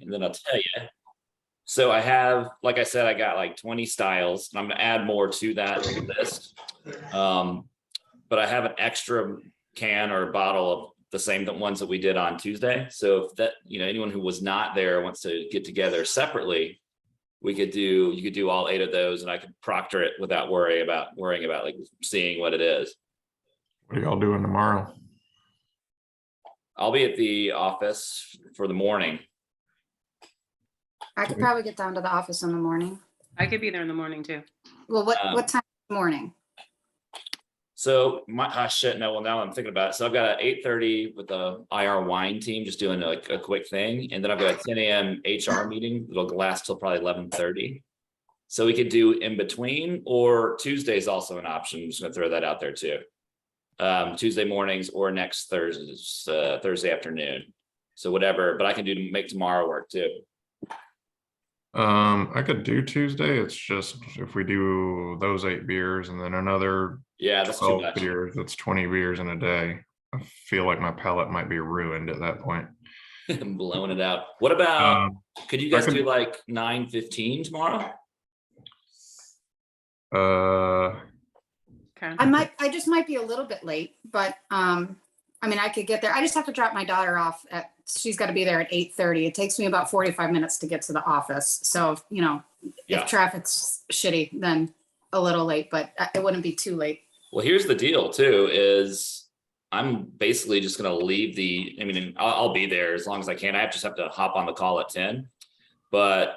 and then I'll tell you. So I have, like I said, I got like 20 styles, and I'm gonna add more to that list. But I have an extra can or bottle of the same ones that we did on Tuesday. So if that, anyone who was not there wants to get together separately, you could do all 8 of those, and I could proctor it without worrying about like seeing what it is. What are y'all doing tomorrow? I'll be at the office for the morning. I could probably get down to the office in the morning. I could be there in the morning too. Well, what time in the morning? So shit, no, well, now I'm thinking about it. So I've got an 8:30 with the IR wine team, just doing a quick thing. And then I've got a 10 a.m. HR meeting. It'll last till probably 11:30. So we could do in between, or Tuesday is also an option. I'm just gonna throw that out there too. Tuesday mornings or next Thursday afternoon. So whatever, but I can make tomorrow work too. I could do Tuesday. It's just if we do those 8 beers and then another that's 12 too much. beers, that's 20 beers in a day. I feel like my palate might be ruined at that point. I'm blowing it out. What about could you guys do like 9:15 tomorrow? Okay. I just might be a little bit late, but I mean, I could get there. I just have to drop my daughter off she's got to be there at 8:30. It takes me about 45 minutes to get to the office. So, if traffic's shitty, then a little late, but it wouldn't be too late. Well, here's the deal too, is I'm basically just going to leave I'll be there as long as I can. I just have to hop on the call at 10, but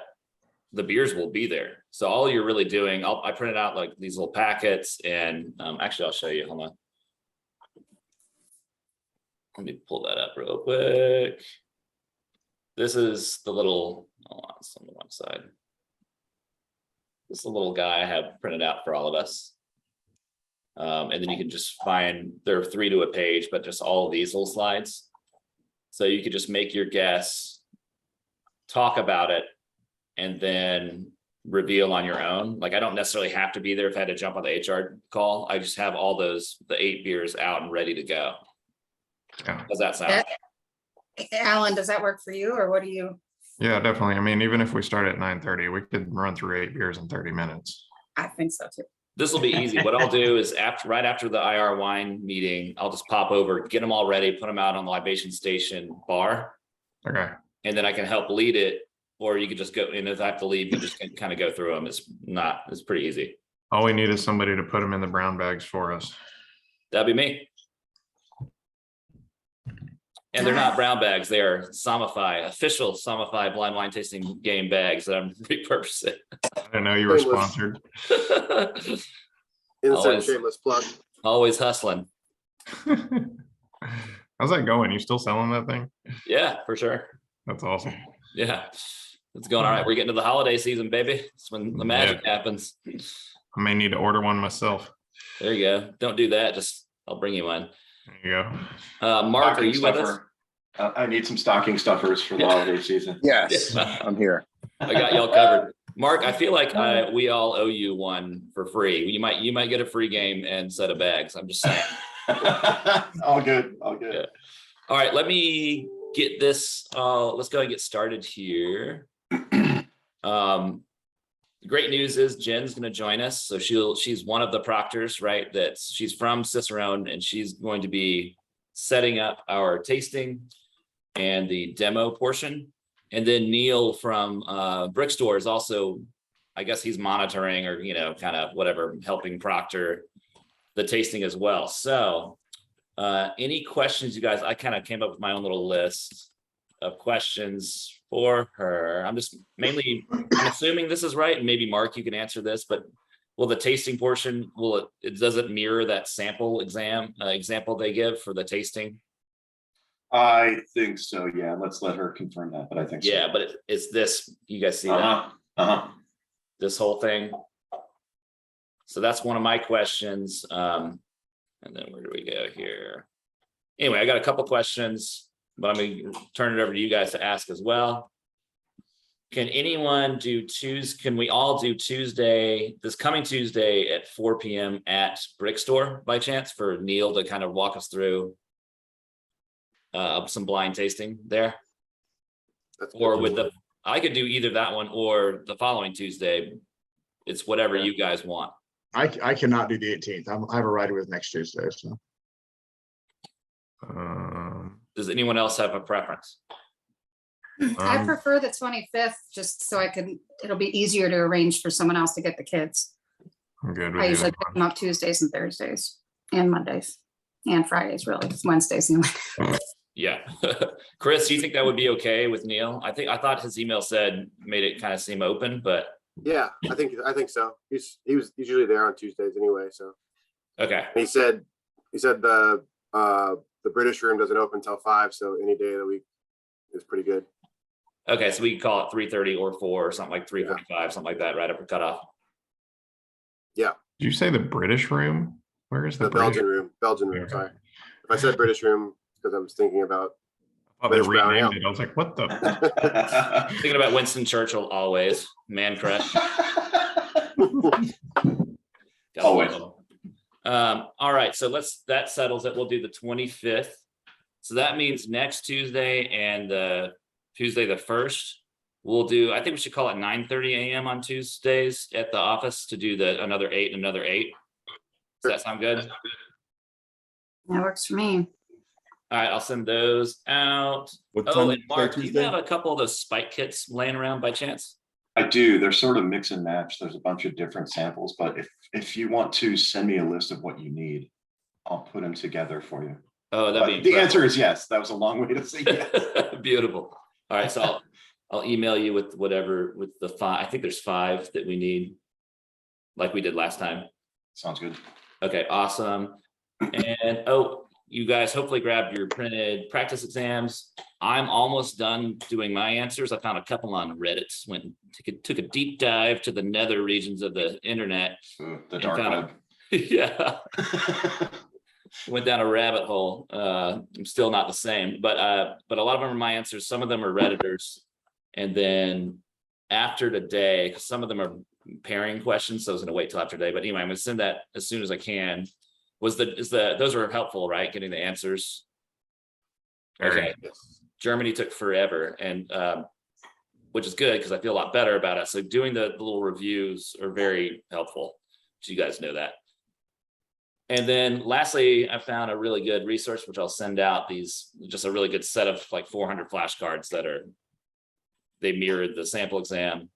the beers will be there. So all you're really doing, I printed out like these little packets, and actually I'll show you. Hold on. Let me pull that up real quick. This is the little, it's on the one side. This is the little guy I have printed out for all of us. And then you can just find, there are 3 to a page, but just all of these little slides. So you could just make your guess, talk about it, and then reveal on your own. Like I don't necessarily have to be there if I had to jump on the HR call. I just have all the 8 beers out and ready to go. Yeah. Does that sound? Alan, does that work for you, or what do you? Yeah, definitely. I mean, even if we start at 9:30, we could run through 8 beers in 30 minutes. I think so too. This will be easy. What I'll do is right after the IR wine meeting, I'll just pop over, get them all ready, put them out on the libation station bar. Okay. And then I can help lead it, or you could just go, and if I have to leave, you just kind of go through them. It's pretty easy. All we need is somebody to put them in the brown bags for us. That'd be me. And they're not brown bags. They are Somify, official Somify blind wine tasting game bags that I'm repurposing. I didn't know you were sponsored. Insert shameless plug. Always hustling. How's that going? You still selling that thing? Yeah, for sure. That's awesome. Yeah, it's going all right. We're getting to the holiday season, baby. It's when the magic happens. I may need to order one myself. There you go. Don't do that. I'll bring you one. There you go. Mark, are you with us? I need some stocking stuffers for the holiday season. Yes, I'm here. I got y'all covered. Mark, I feel like we all owe you one for free. You might get a free game and set of bags. I'm just saying. All good. Yeah. All right, let me get this. Let's go and get started here. The great news is Jen's going to join us. So she's one of the proctors, right? She's from Cicerone, and she's going to be setting up our tasting and the demo portion. And then Neil from Brickstore is also, I guess he's monitoring or, kind of whatever, helping proctor the tasting as well. So any questions, you guys? I kind of came up with my own little list of questions for her. I'm assuming this is right, and maybe Mark, you can answer this, but will the tasting portion, does it mirror that sample example they give for the tasting? I think so. Yeah. Let's let her confirm that, but I think so. Yeah, but it's this, you guys see that? This whole thing. So that's one of my questions. And then where do we go here? Anyway, I got a couple questions, but I'm going to turn it over to you guys to ask as well. Can we all do Tuesday, this coming Tuesday at 4 p.m. at Brickstore by chance, for Neil to kind of walk us through some blind tasting there? That's or good. with the, I could do either that one or the following Tuesday. It's whatever you guys want. I cannot do the 18th. I have a rider with next Tuesday, so. Does anyone else have a preference? I Um, prefer the 25th, just so it'll be easier to arrange for someone else to get the kids. I'm good I with usually either pick one. them up Tuesdays and Thursdays and Mondays and Fridays, really. It's Wednesdays. And Yeah. Chris, do you think that would be okay with Neil? I thought his email said, made it kind of seem open, but Yeah, I think so. He was usually there on Tuesdays anyway. So okay. and he said the British room doesn't open till 5, so any day of the week is pretty good. Okay, so we can call it 3:30 or 4 or something like 3:45, something like that, right after cutoff. Did you say the British room? Where is the The British? Belgian room. Okay. Sorry, if I said British room, because I was thinking about. I thought they British Brown renamed Ale. it. I was like, what the? Thinking about Winston Churchill always, man crush. Gotta Always. love him. All right, so that settles it. We'll do the 25th. So that means next Tuesday and Tuesday the 1st. We'll do, I think we should call it 9:30 a.m. on Tuesdays at the office to do another 8 and another 8. Does that sound good? that works for me. All right, I'll send those out. What Oh, time and is Mark, do you Tuesday? have a couple of those spike kits laying around by chance? I do. They're sort of mix and match. There's a bunch of different samples, but if you want to send me a list of what you need, I'll put them together for you. Oh, that'd But be the answer is yes. That was a long way to say yes. beautiful. All right, so I'll email you with whatever with the 5. I think there's 5 that we need, like we did last time. Sounds good. Okay, awesome. And oh, you guys hopefully grabbed your printed practice exams. I'm almost done doing my answers. I found a couple on Reddit. Went and took a deep dive to the nether regions of the internet. Ooh, the And dark found web. Yeah. Went down a rabbit hole. I'm still not the same, but a lot of them are my answers. Some of them are Redditors. And then after today, 'cause some of them are pairing questions, so I was gonna wait till after today. But anyway, I'm gonna send that as soon as I can. Those are helpful, right? Getting the answers. Okay. Germany took forever, and which is good because I feel a lot better about it. So doing the little reviews are very helpful. So you guys know that. And then lastly, I found a really good resource, which I'll send out just a really good set of like 400 flashcards they mirrored the sample exam.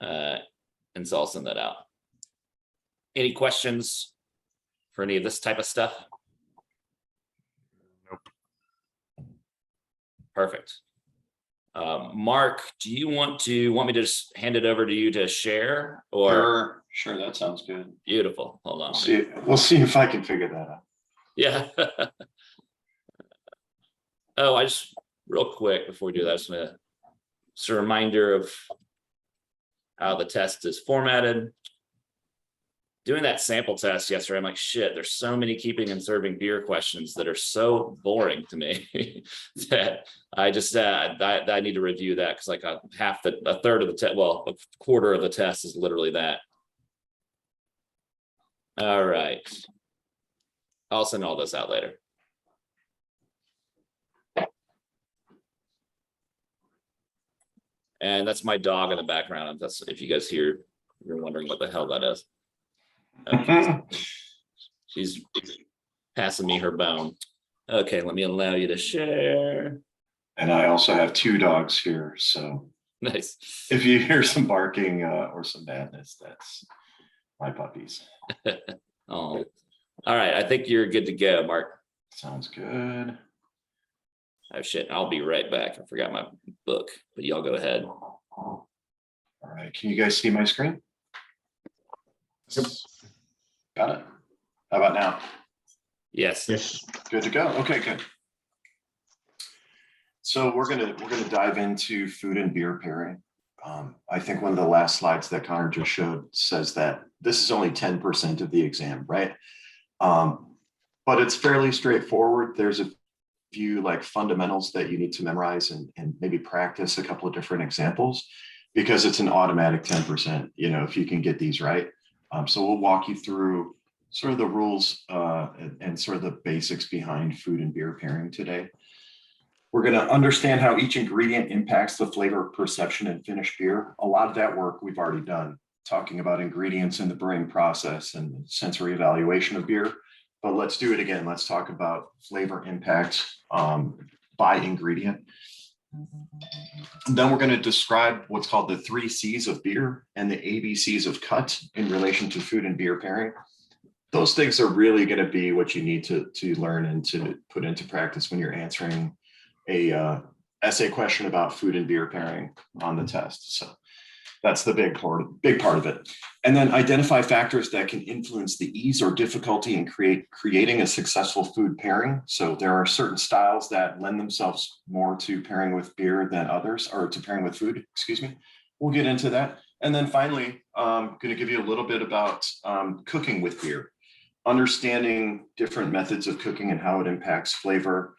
And so I'll send that out. Any questions for any of this type of stuff? Nope. Perfect. Mark, do you want me to just hand it over to you to share or? Sure, that sounds good. Beautiful. Hold on. We'll see if I can figure that out. Yeah. Oh, real quick before we do that, just a reminder of how the test is formatted. Doing that sample test yesterday, I'm like, shit, there's so many keeping and serving beer questions that are so boring to me that I just I need to review that because like a third of the test, well, a quarter of the test is literally that. All right. I'll send all this out later. And that's my dog in the background. That's if you guys hear, you're wondering what the hell that is. Okay. She's passing me her bone. Okay, let me allow you to share. And I also have 2 dogs here, so Nice. if you hear some barking or some madness, that's my puppies. Oh, all right. I think you're good to go, Mark. Sounds good. Oh shit, I'll be right back. I forgot my book, but y'all go ahead. All right, can you guys see my screen? Yep. Got it. How about now? Yes. Yes. Good to go. Okay, good. So we're gonna dive into food and beer pairing. I think one of the last slides that Connor just showed says that this is only 10% of the exam, right? But it's fairly straightforward. There's a few like fundamentals that you need to memorize and maybe practice a couple of different examples because it's an automatic 10%, if you can get these right. So we'll walk you through sort of the rules and sort of the basics behind food and beer pairing today. We're going to understand how each ingredient impacts the flavor perception and finished beer. A lot of that work we've already done, talking about ingredients in the brewing process and sensory evaluation of beer. But let's do it again. Let's talk about flavor impacts by ingredient. And then we're going to describe what's called the 3 C's of beer and the ABCs of cut in relation to food and beer pairing. Those things are really going to be what you need to learn and to put into practice when you're answering a essay question about food and beer pairing on the test. So that's the big part of it. And then identify factors that can influence the ease or difficulty in creating a successful food pairing. So there are certain styles that lend themselves more to pairing with beer than others, or to pairing with food, excuse me. We'll get into that. And then finally, I'm going to give you a little bit about cooking with beer, understanding different methods of cooking and how it impacts flavor.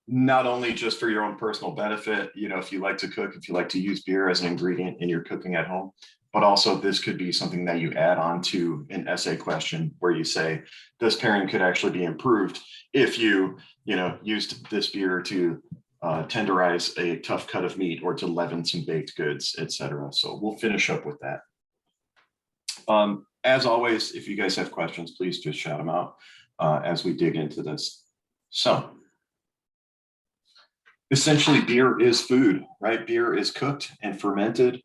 Not only just for your own personal benefit, you know, if you like to cook, if you like to use beer as an ingredient in your cooking at home, but also this could be something that you add on to an essay question where you say, this pairing could actually be improved if you used this beer to tenderize a tough cut of meat or to leaven some baked goods, etc. So we'll finish up with that. As always, if you guys have questions, please just shout them out as we dig into this. So essentially, beer is food, right? Beer is cooked and fermented,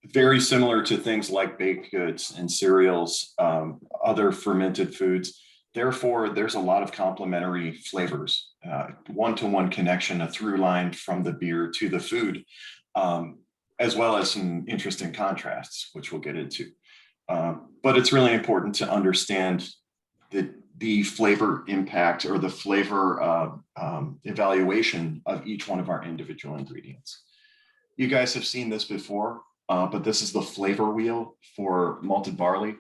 very similar to things like baked goods and cereals, other fermented foods. Therefore, there's a lot of complementary flavors, one-to-one connection, a through line from the beer to the food, as well as some interesting contrasts, which we'll get into. But it's really important to understand the flavor impact or the flavor evaluation of each one of our individual ingredients. You guys have seen this before, but this is the flavor wheel for malted barley.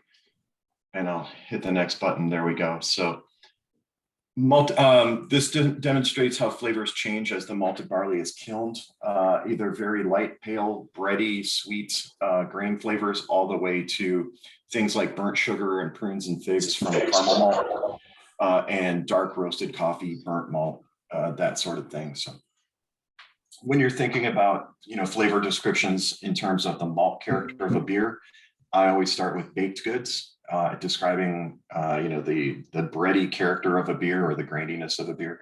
And I'll hit the next button. There we go. So this demonstrates how flavors change as the malted barley is kilned, either very light, pale, bready, sweet grain flavors, all the way to things like burnt sugar and prunes and figs from caramel malt, and dark roasted coffee, burnt malt, that sort of thing. So when you're thinking about, flavor descriptions in terms of the malt character of a beer, I always start with baked goods, describing, the bready character of a beer or the graininess of a beer,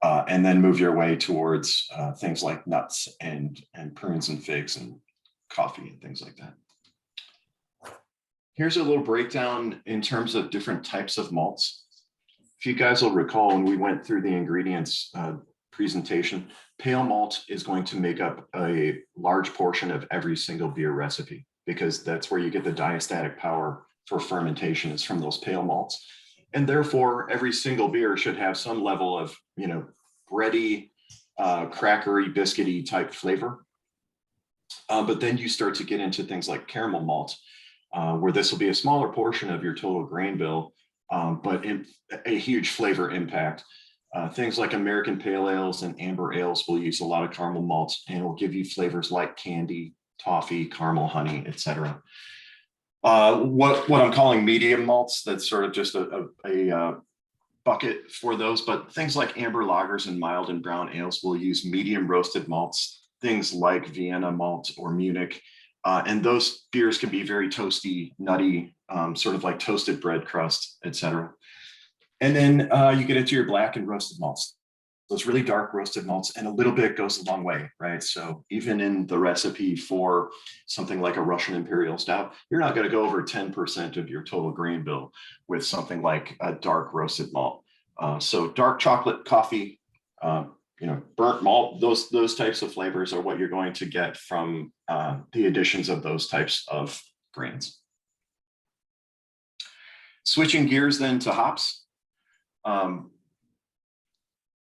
and then move your way towards things like nuts and prunes and figs and coffee and things like that. Here's a little breakdown in terms of different types of malts. If you guys will recall, when we went through the ingredients presentation, pale malt is going to make up a large portion of every single beer recipe, because that's where you get the diastatic power for fermentation, is from those pale malts. And therefore, every single beer should have some level of, bready, crackery, biscuity type flavor. But then you start to get into things like caramel malt, where this will be a smaller portion of your total grain bill, but a huge flavor impact. Things like American pale ales and amber ales will use a lot of caramel malts, and will give you flavors like candy, toffee, caramel, honey, etc. What I'm calling medium malts, that's sort of just a bucket for those, but things like amber lagers and mild and brown ales will use medium roasted malts, things like Vienna malt or Munich. And those beers can be very toasty, nutty, sort of like toasted bread crust, etc. And then you get into your black and roasted malts, those really dark roasted malts, and a little bit goes a long way, right? So even in the recipe for something like a Russian Imperial Stout, you're not going to go over 10% of your total grain bill with something like a dark roasted malt. So dark chocolate, coffee, burnt malt, those types of flavors are what you're going to get from the additions of those types of grains. Switching gears then to hops.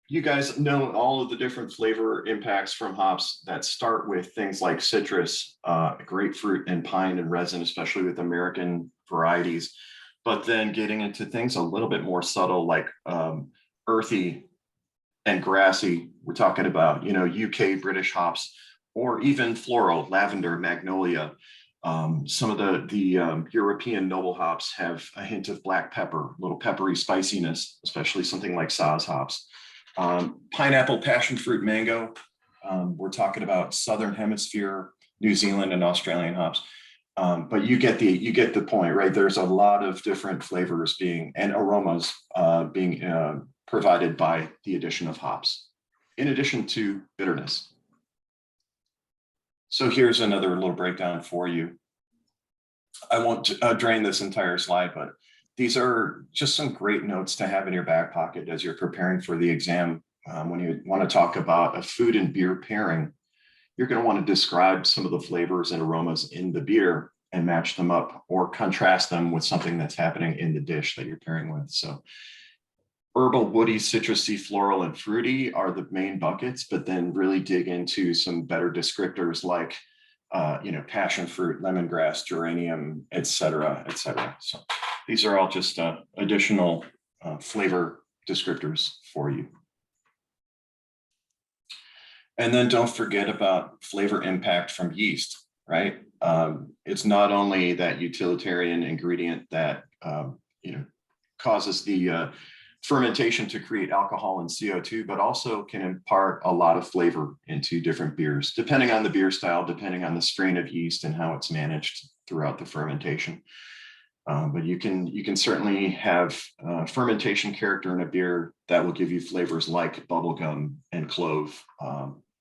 You guys know all of the different flavor impacts from hops that start with things like citrus, grapefruit, and pine and resin, especially with American varieties, but then getting into things a little bit more subtle, like earthy and grassy. We're talking about, UK British hops, or even floral, lavender, magnolia. Some of the European noble hops have a hint of black pepper, a little peppery spiciness, especially something like Saaz hops. Pineapple, passion fruit, mango. We're talking about Southern Hemisphere, New Zealand and Australian hops. But you get the point, right? There's a lot of different flavors and aromas being provided by the addition of hops, in addition to bitterness. So here's another little breakdown for you. I won't drain this entire slide, but these are just some great notes to have in your back pocket as you're preparing for the exam. When you want to talk about a food and beer pairing, you're going to want to describe some of the flavors and aromas in the beer and match them up or contrast them with something that's happening in the dish that you're pairing with. So herbal, woody, citrusy, floral, and fruity are the main buckets, but then really dig into some better descriptors like passion fruit, lemongrass, geranium, et cetera, et cetera. So these are all just additional flavor descriptors for you. And then don't forget about flavor impact from yeast, right? It's not only that utilitarian ingredient that causes the fermentation to create alcohol and CO2, but also can impart a lot of flavor into different beers, depending on the beer style, depending on the strain of yeast and how it's managed throughout the fermentation. But you can certainly have fermentation character in a beer that will give you flavors like bubblegum and clove,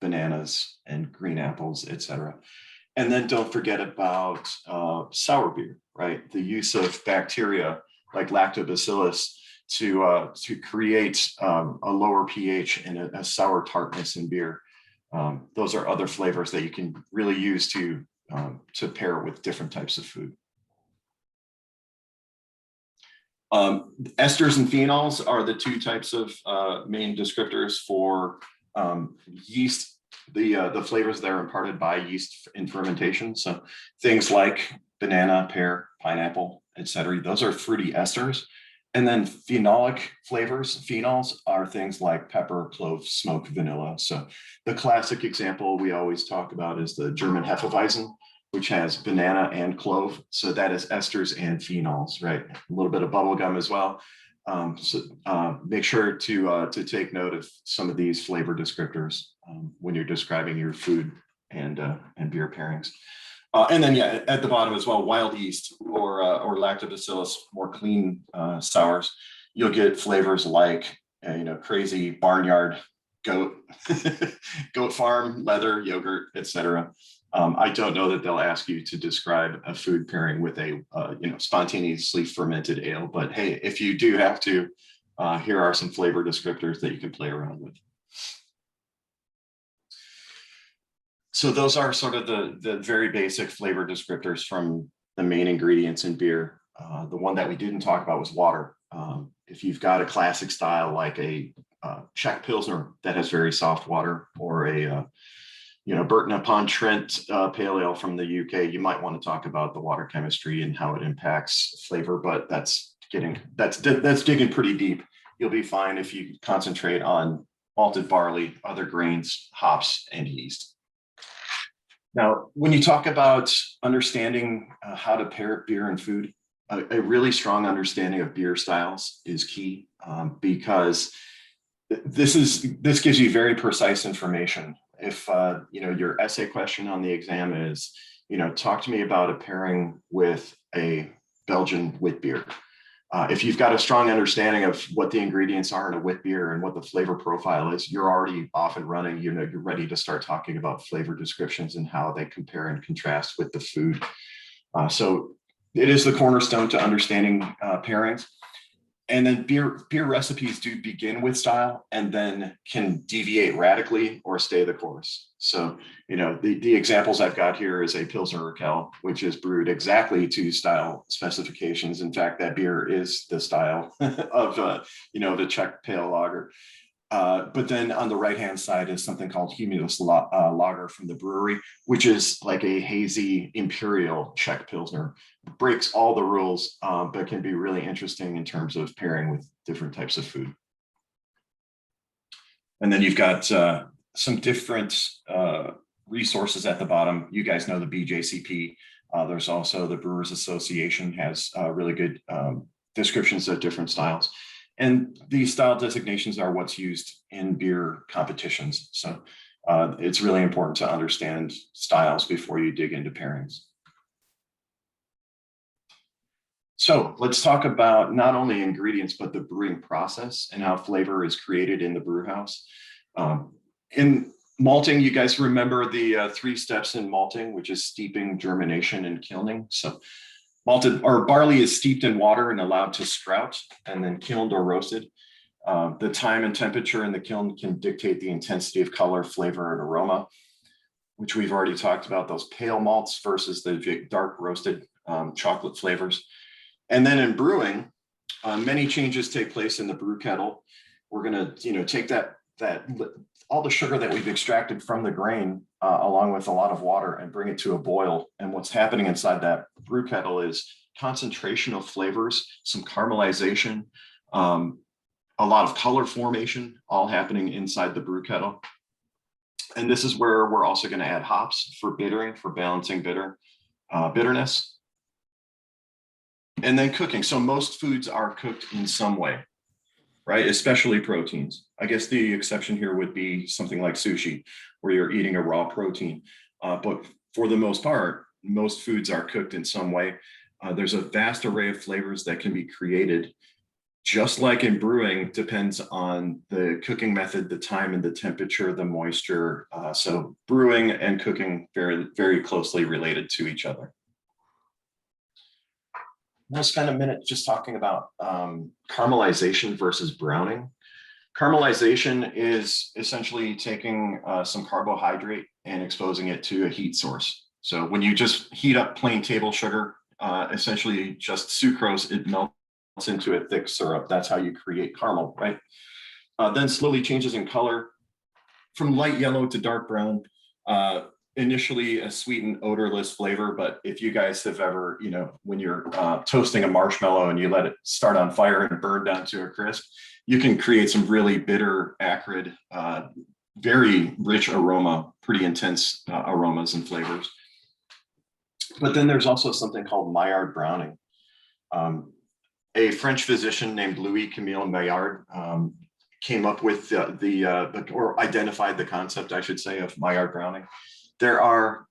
bananas and green apples, etc. And then don't forget about sour beer, right? The use of bacteria like lactobacillus to create a lower pH and a sour tartness in beer. Those are other flavors that you can really use to pair with different types of food. Esters and phenols are the two types of main descriptors for yeast, the flavors that are imparted by yeast in fermentation. So things like banana, pear, pineapple, etc. Those are fruity esters. And then phenolic flavors, phenols, are things like pepper, clove, smoke, vanilla. So the classic example we always talk about is the German Hefeweizen, which has banana and clove. So that is esters and phenols, right? A little bit of bubble gum as well. Make sure to take note of some of these flavor descriptors when you're describing your food and beer pairings. And then, yeah, at the bottom as well, wild yeast or lactobacillus, more clean sours. You'll get flavors like, crazy barnyard, goat, goat farm, leather, yogurt, etc. I don't know that they'll ask you to describe a food pairing with a spontaneously fermented ale, but hey, if you do have to, here are some flavor descriptors that you can play around with. So those are sort of the very basic flavor descriptors from the main ingredients in beer. The one that we didn't talk about was water. If you've got a classic style like a Czech Pilsner that has very soft water, or a Burton upon Trent pale ale from the UK, you might want to talk about the water chemistry and how it impacts flavor, but that's digging pretty deep. You'll be fine if you concentrate on malted barley, other grains, hops, and yeast. Now, when you talk about understanding how to pair beer and food, a really strong understanding of beer styles is key, because this gives you very precise information. If your essay question on the exam is, talk to me about a pairing with a Belgian wit beer. If you've got a strong understanding of what the ingredients are in a wit beer and what the flavor profile is, you're already off and running. You're ready to start talking about flavor descriptions and how they compare and contrast with the food. So it is the cornerstone to understanding pairings. And then beer recipes do begin with style and then can deviate radically or stay the course. So, the examples I've got here is a Pilsner Urquell, which is brewed exactly to style specifications. In fact, that beer is the style of, the Czech pale lager. But then on the right-hand side is something called Humulus Lager from the brewery, which is like a hazy imperial Czech Pilsner. Breaks all the rules, but can be really interesting in terms of pairing with different types of food. And then you've got some different resources at the bottom. You guys know the BJCP. There's also the Brewers Association has really good descriptions of different styles. And these style designations are what's used in beer competitions. So it's really important to understand styles before you dig into pairings. So let's talk about not only ingredients, but the brewing process and how flavor is created in the brew house. In malting, you guys remember the 3 steps in malting, which is steeping, germination, and kilning. So malted or barley is steeped in water and allowed to sprout, and then kilned or roasted. The time and temperature in the kiln can dictate the intensity of color, flavor, and aroma, which we've already talked about, those pale malts versus the dark roasted chocolate flavors. And then in brewing, many changes take place in the brew kettle. We're going to, take that all the sugar that we've extracted from the grain, along with a lot of water, and bring it to a boil. And what's happening inside that brew kettle is concentration of flavors, some caramelization, a lot of color formation, all happening inside the brew kettle. And this is where we're also going to add hops for bittering, for balancing bitterness. And then cooking. So most foods are cooked in some way, right? Especially proteins. I guess the exception here would be something like sushi, where you're eating a raw protein. But for the most part, most foods are cooked in some way. There's a vast array of flavors that can be created. Just like in brewing, depends on the cooking method, the time and the temperature, the moisture. So brewing and cooking very, very closely related to each other. We'll spend a minute just talking about caramelization versus browning. Caramelization is essentially taking some carbohydrate and exposing it to a heat source. So when you just heat up plain table sugar, essentially just sucrose, it melts into a thick syrup. That's how you create caramel, right? Then slowly changes in color from light yellow to dark brown. Initially a sweet and odorless flavor, but if you guys have ever, when you're toasting a marshmallow and you let it start on fire and burn down to a crisp, you can create some really bitter, acrid, very rich aroma, pretty intense aromas and flavors. But then there's also something called Maillard browning. A French physician named Louis Camille Maillard came up with or identified the concept, I should say, of Maillard browning. There are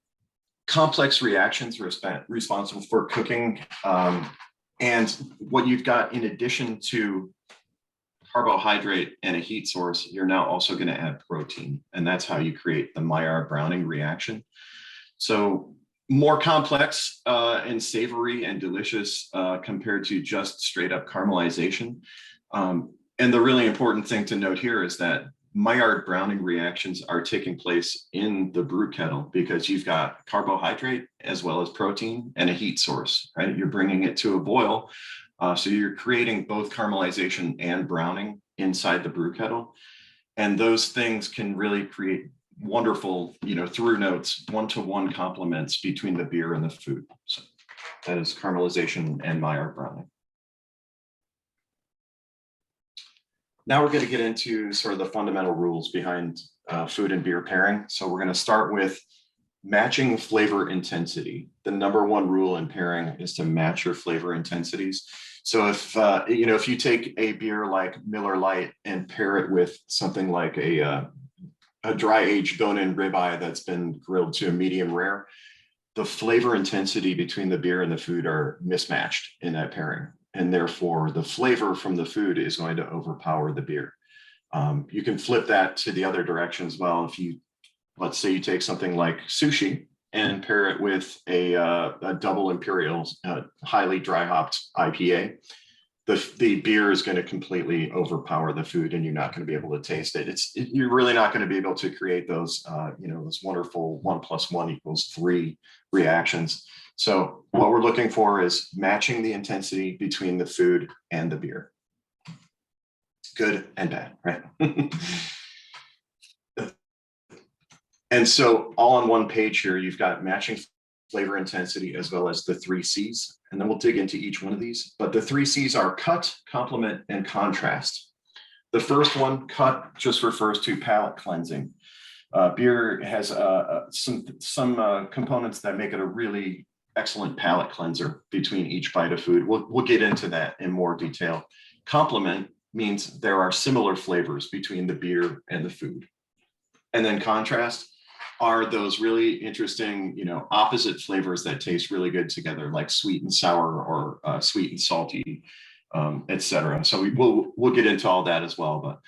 complex reactions responsible for cooking. And what you've got in addition to carbohydrate and a heat source, you're now also going to add protein. And that's how you create the Maillard browning reaction. So more complex and savory and delicious compared to just straight up caramelization. And the really important thing to note here is that Maillard browning reactions are taking place in the brew kettle because you've got carbohydrate as well as protein and a heat source, right? You're bringing it to a boil. So you're creating both caramelization and browning inside the brew kettle. And those things can really create wonderful, through notes, one-to-one complements between the beer and the food. So that is caramelization and Maillard browning. Now we're going to get into sort of the fundamental rules behind food and beer pairing. So we're going to start with matching flavor intensity. The number one rule in pairing is to match your flavor intensities. So if you take a beer like Miller Lite and pair it with something like a dry aged bone-in ribeye that's been grilled to a medium rare, the flavor intensity between the beer and the food are mismatched in that pairing. And therefore the flavor from the food is going to overpower the beer. You can flip that to the other direction as well. If let's say you take something like sushi and pair it with a double imperial, highly dry hopped IPA, the beer is going to completely overpower the food and you're not going to be able to taste it. You're really not going to be able to create those, those wonderful 1 + 1 = 3 reactions. So what we're looking for is matching the intensity between the food and the beer. Good and bad, right? And so all on one page here, you've got matching flavor intensity as well as the 3 C's. And then we'll dig into each one of these. But the 3 C's are cut, complement, and contrast. The first one, cut, just refers to palate cleansing. Beer has some components that make it a really excellent palate cleanser between each bite of food. We'll get into that in more detail. Complement means there are similar flavors between the beer and the food. And then contrast are those really interesting, opposite flavors that taste really good together, like sweet and sour or sweet and salty, etc. So we'll get into all that as well. But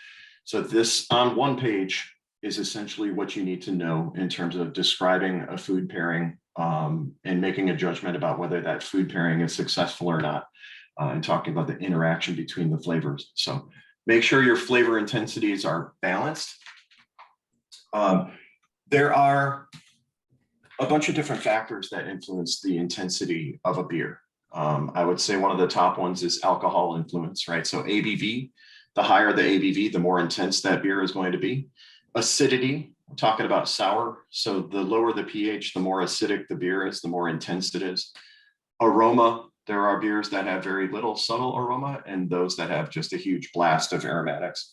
so this on one page is essentially what you need to know in terms of describing a food pairing and making a judgment about whether that food pairing is successful or not, and talking about the interaction between the flavors. So make sure your flavor intensities are balanced. There are a bunch of different factors that influence the intensity of a beer. I would say one of the top ones is alcohol influence, right? So ABV, the higher the ABV, the more intense that beer is going to be. Acidity, we're talking about sour. So the lower the pH, the more acidic the beer is, the more intense it is. Aroma, there are beers that have very little subtle aroma and those that have just a huge blast of aromatics.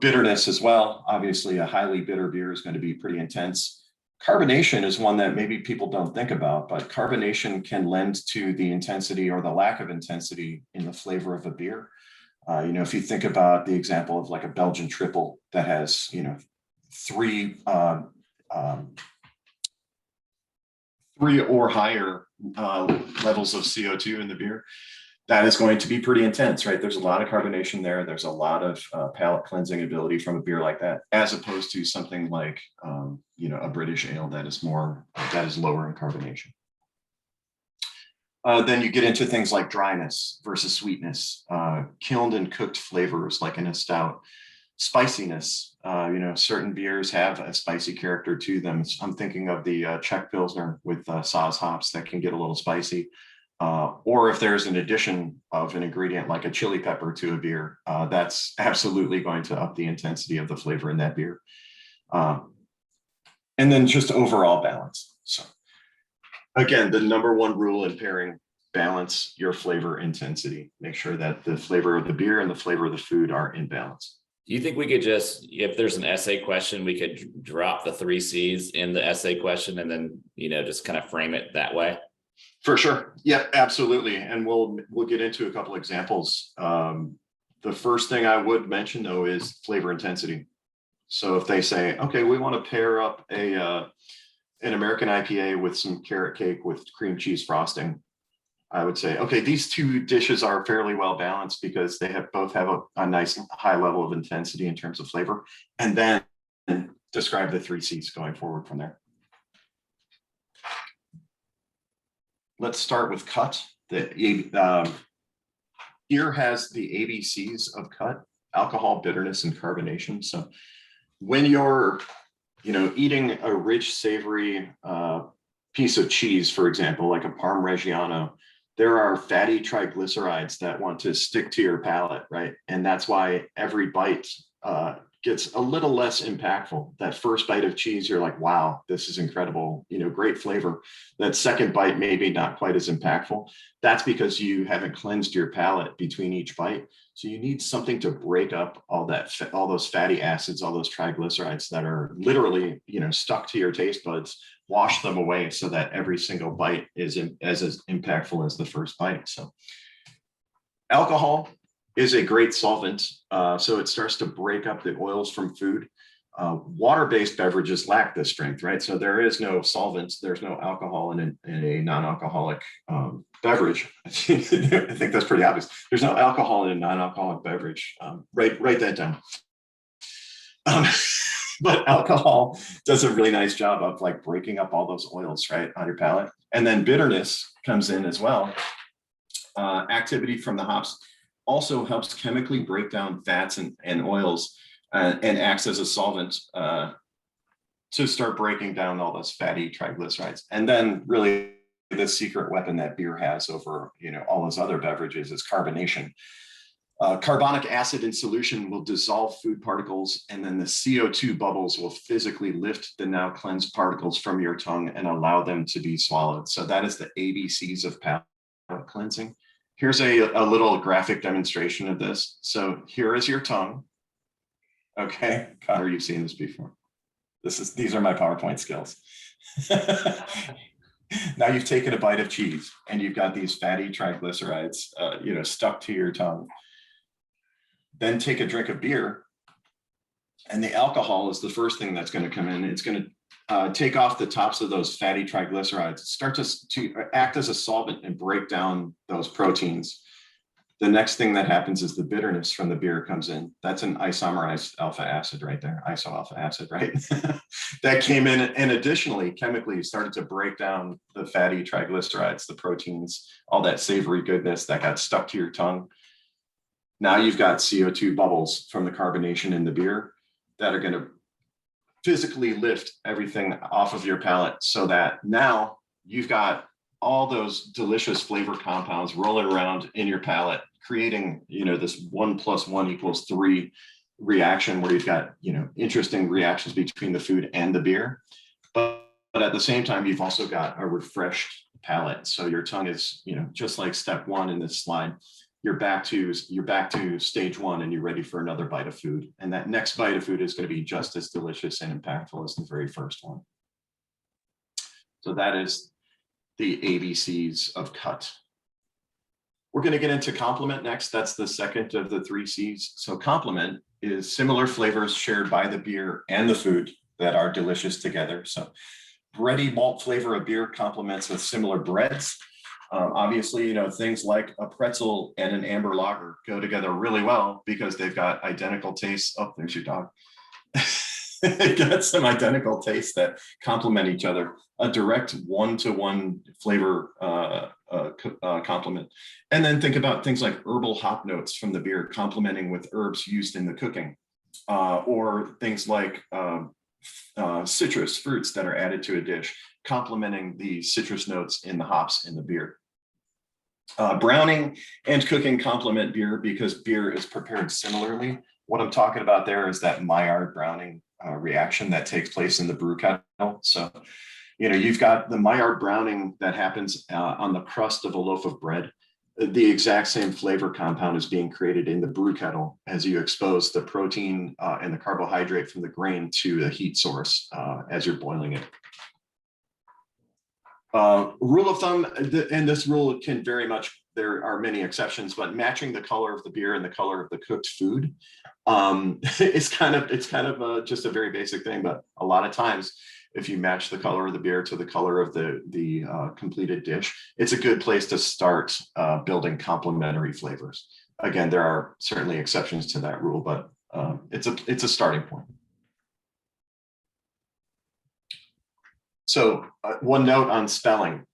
Bitterness as well. Obviously, a highly bitter beer is going to be pretty intense. Carbonation is one that maybe people don't think about, but carbonation can lend to the intensity or the lack of intensity in the flavor of a beer. If you think about the example of like a Belgian triple that has, 3 or higher levels of CO2 in the beer, that is going to be pretty intense, right? There's a lot of carbonation there. There's a lot of palate cleansing ability from a beer like that, as opposed to something like, a British ale that is lower in carbonation. Then you get into things like dryness versus sweetness, kilned and cooked flavors like in a stout, spiciness. Certain beers have a spicy character to them. I'm thinking of the Czech Pilsner with Saaz hops that can get a little spicy. Or if there's an addition of an ingredient like a chili pepper to a beer, that's absolutely going to up the intensity of the flavor in that beer. And then just overall balance. So again, the number one rule in pairing, balance your flavor intensity. Make sure that the flavor of the beer and the flavor of the food are in balance. Do you think we could just, if there's an essay question, we could drop the 3 C's in the essay question and then, just kind of frame it that way? For sure. Yeah, absolutely. And we'll get into a couple examples. The first thing I would mention though is flavor intensity. So if they say, okay, we want to pair up an American IPA with some carrot cake with cream cheese frosting, I would say, okay, these 2 dishes are fairly well balanced because they both have a nice high level of intensity in terms of flavor, and then describe the 3 C's going forward from there. Let's start with cut. Here has the ABCs of cut: alcohol, bitterness, and carbonation. So when you're, eating a rich, savory piece of cheese, for example, like a Parm Reggiano, there are fatty triglycerides that want to stick to your palate, right? And that's why every bite gets a little less impactful. That first bite of cheese, you're like, wow, this is incredible, great flavor. That second bite, maybe not quite as impactful. That's because you haven't cleansed your palate between each bite. So you need something to break up all those fatty acids, all those triglycerides that are literally, stuck to your taste buds, wash them away so that every single bite is as impactful as the first bite. So alcohol is a great solvent. So it starts to break up the oils from food. Water-based beverages lack this strength, right? So there is no solvents, there's no alcohol in a non-alcoholic beverage. I think that's pretty obvious. There's no alcohol in a non-alcoholic beverage. Write that down. But alcohol does a really nice job of like breaking up all those oils, right, on your palate. And then bitterness comes in as well. Activity from the hops also helps chemically break down fats and oils and acts as a solvent to start breaking down all those fatty triglycerides. And then really the secret weapon that beer has over, all those other beverages is carbonation. Carbonic acid in solution will dissolve food particles, and then the CO2 bubbles will physically lift the now cleansed particles from your tongue and allow them to be swallowed. So that is the ABCs of palate cleansing. Here's a little graphic demonstration of this. So here is your tongue. Okay, Connor, you've seen this before. These are my PowerPoint skills. Now you've taken a bite of cheese and you've got these fatty triglycerides, stuck to your tongue. then take a drink of beer, and the alcohol is the first thing that's going to come in. It's going to take off the tops of those fatty triglycerides, start to act as a solvent and break down those proteins. The next thing that happens is the bitterness from the beer comes in. That's an isomerized alpha acid right there, isoalpha acid, right? That came in, and additionally, chemically started to break down the fatty triglycerides, the proteins, all that savory goodness that got stuck to your tongue. Now you've got CO2 bubbles from the carbonation in the beer that are going to physically lift everything off of your palate, so that now you've got all those delicious flavor compounds rolling around in your palate, creating, this 1 + 1 = 3 reaction where you've got, interesting reactions between the food and the beer. But at the same time, you've also got a refreshed palate. So your tongue is, just like step 1 in this slide, you're back to stage 1 and you're ready for another bite of food. And that next bite of food is going to be just as delicious and impactful as the very first one. So that is the ABCs of cut. We're going to get into complement next. That's the second of the 3 C's. So complement is similar flavors shared by the beer and the food that are delicious together. So bready malt flavor of beer complements with similar breads. Obviously, things like a pretzel and an amber lager go together really well because they've got identical tastes. Oh, there's your dog. They got some identical tastes that complement each other. A direct 1-to-1 flavor complement. And then think about things like herbal hop notes from the beer complementing with herbs used in the cooking, or things like citrus fruits that are added to a dish, complementing the citrus notes in the hops in the beer. Browning and cooking complement beer because beer is prepared similarly. What I'm talking about there is that Maillard browning reaction that takes place in the brew kettle. So, you've got the Maillard browning that happens on the crust of a loaf of bread. The exact same flavor compound is being created in the brew kettle as you expose the protein and the carbohydrate from the grain to the heat source as you're boiling it. Rule of thumb, and this rule can very much, there are many exceptions, but matching the color of the beer and the color of the cooked food it's kind of just a very basic thing. But a lot of times, if you match the color of the beer to the color of the completed dish, it's a good place to start building complementary flavors. Again, there are certainly exceptions to that rule, but it's a starting point. So one note on spelling: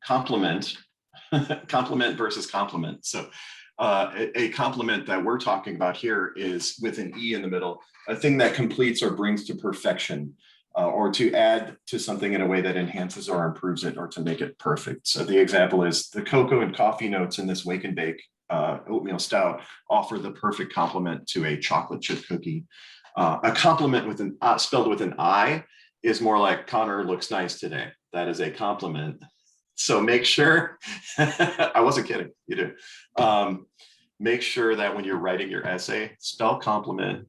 complement, complement versus complement. So a complement that we're talking about here is with an E in the middle, a thing that completes or brings to perfection, or to add to something in a way that enhances or improves it, or to make it perfect. So the example is the cocoa and coffee notes in this wake and bake oatmeal stout offer the perfect complement to a chocolate chip cookie. A complement with an spelled with an I is more like Connor looks nice today. That is a compliment. So make sure, I wasn't kidding, you do. Make sure that when you're writing your essay, spell compliment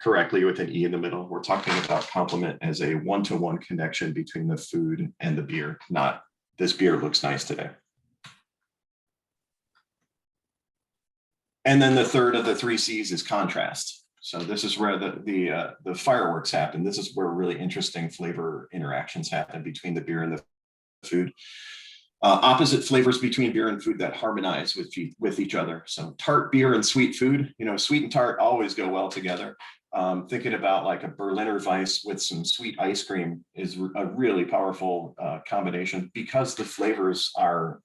correctly with an E in the middle. We're talking about compliment as a 1-to-1 connection between the food and the beer, not this beer looks nice today. And then the third of the 3 C's is contrast. So this is where the fireworks happen. This is where really interesting flavor interactions happen between the beer and the food. Opposite flavors between beer and food that harmonize with each other. So tart beer and sweet food, sweet and tart always go well together. Thinking about like a Berliner Weiss with some sweet ice cream is a really powerful combination because the flavors are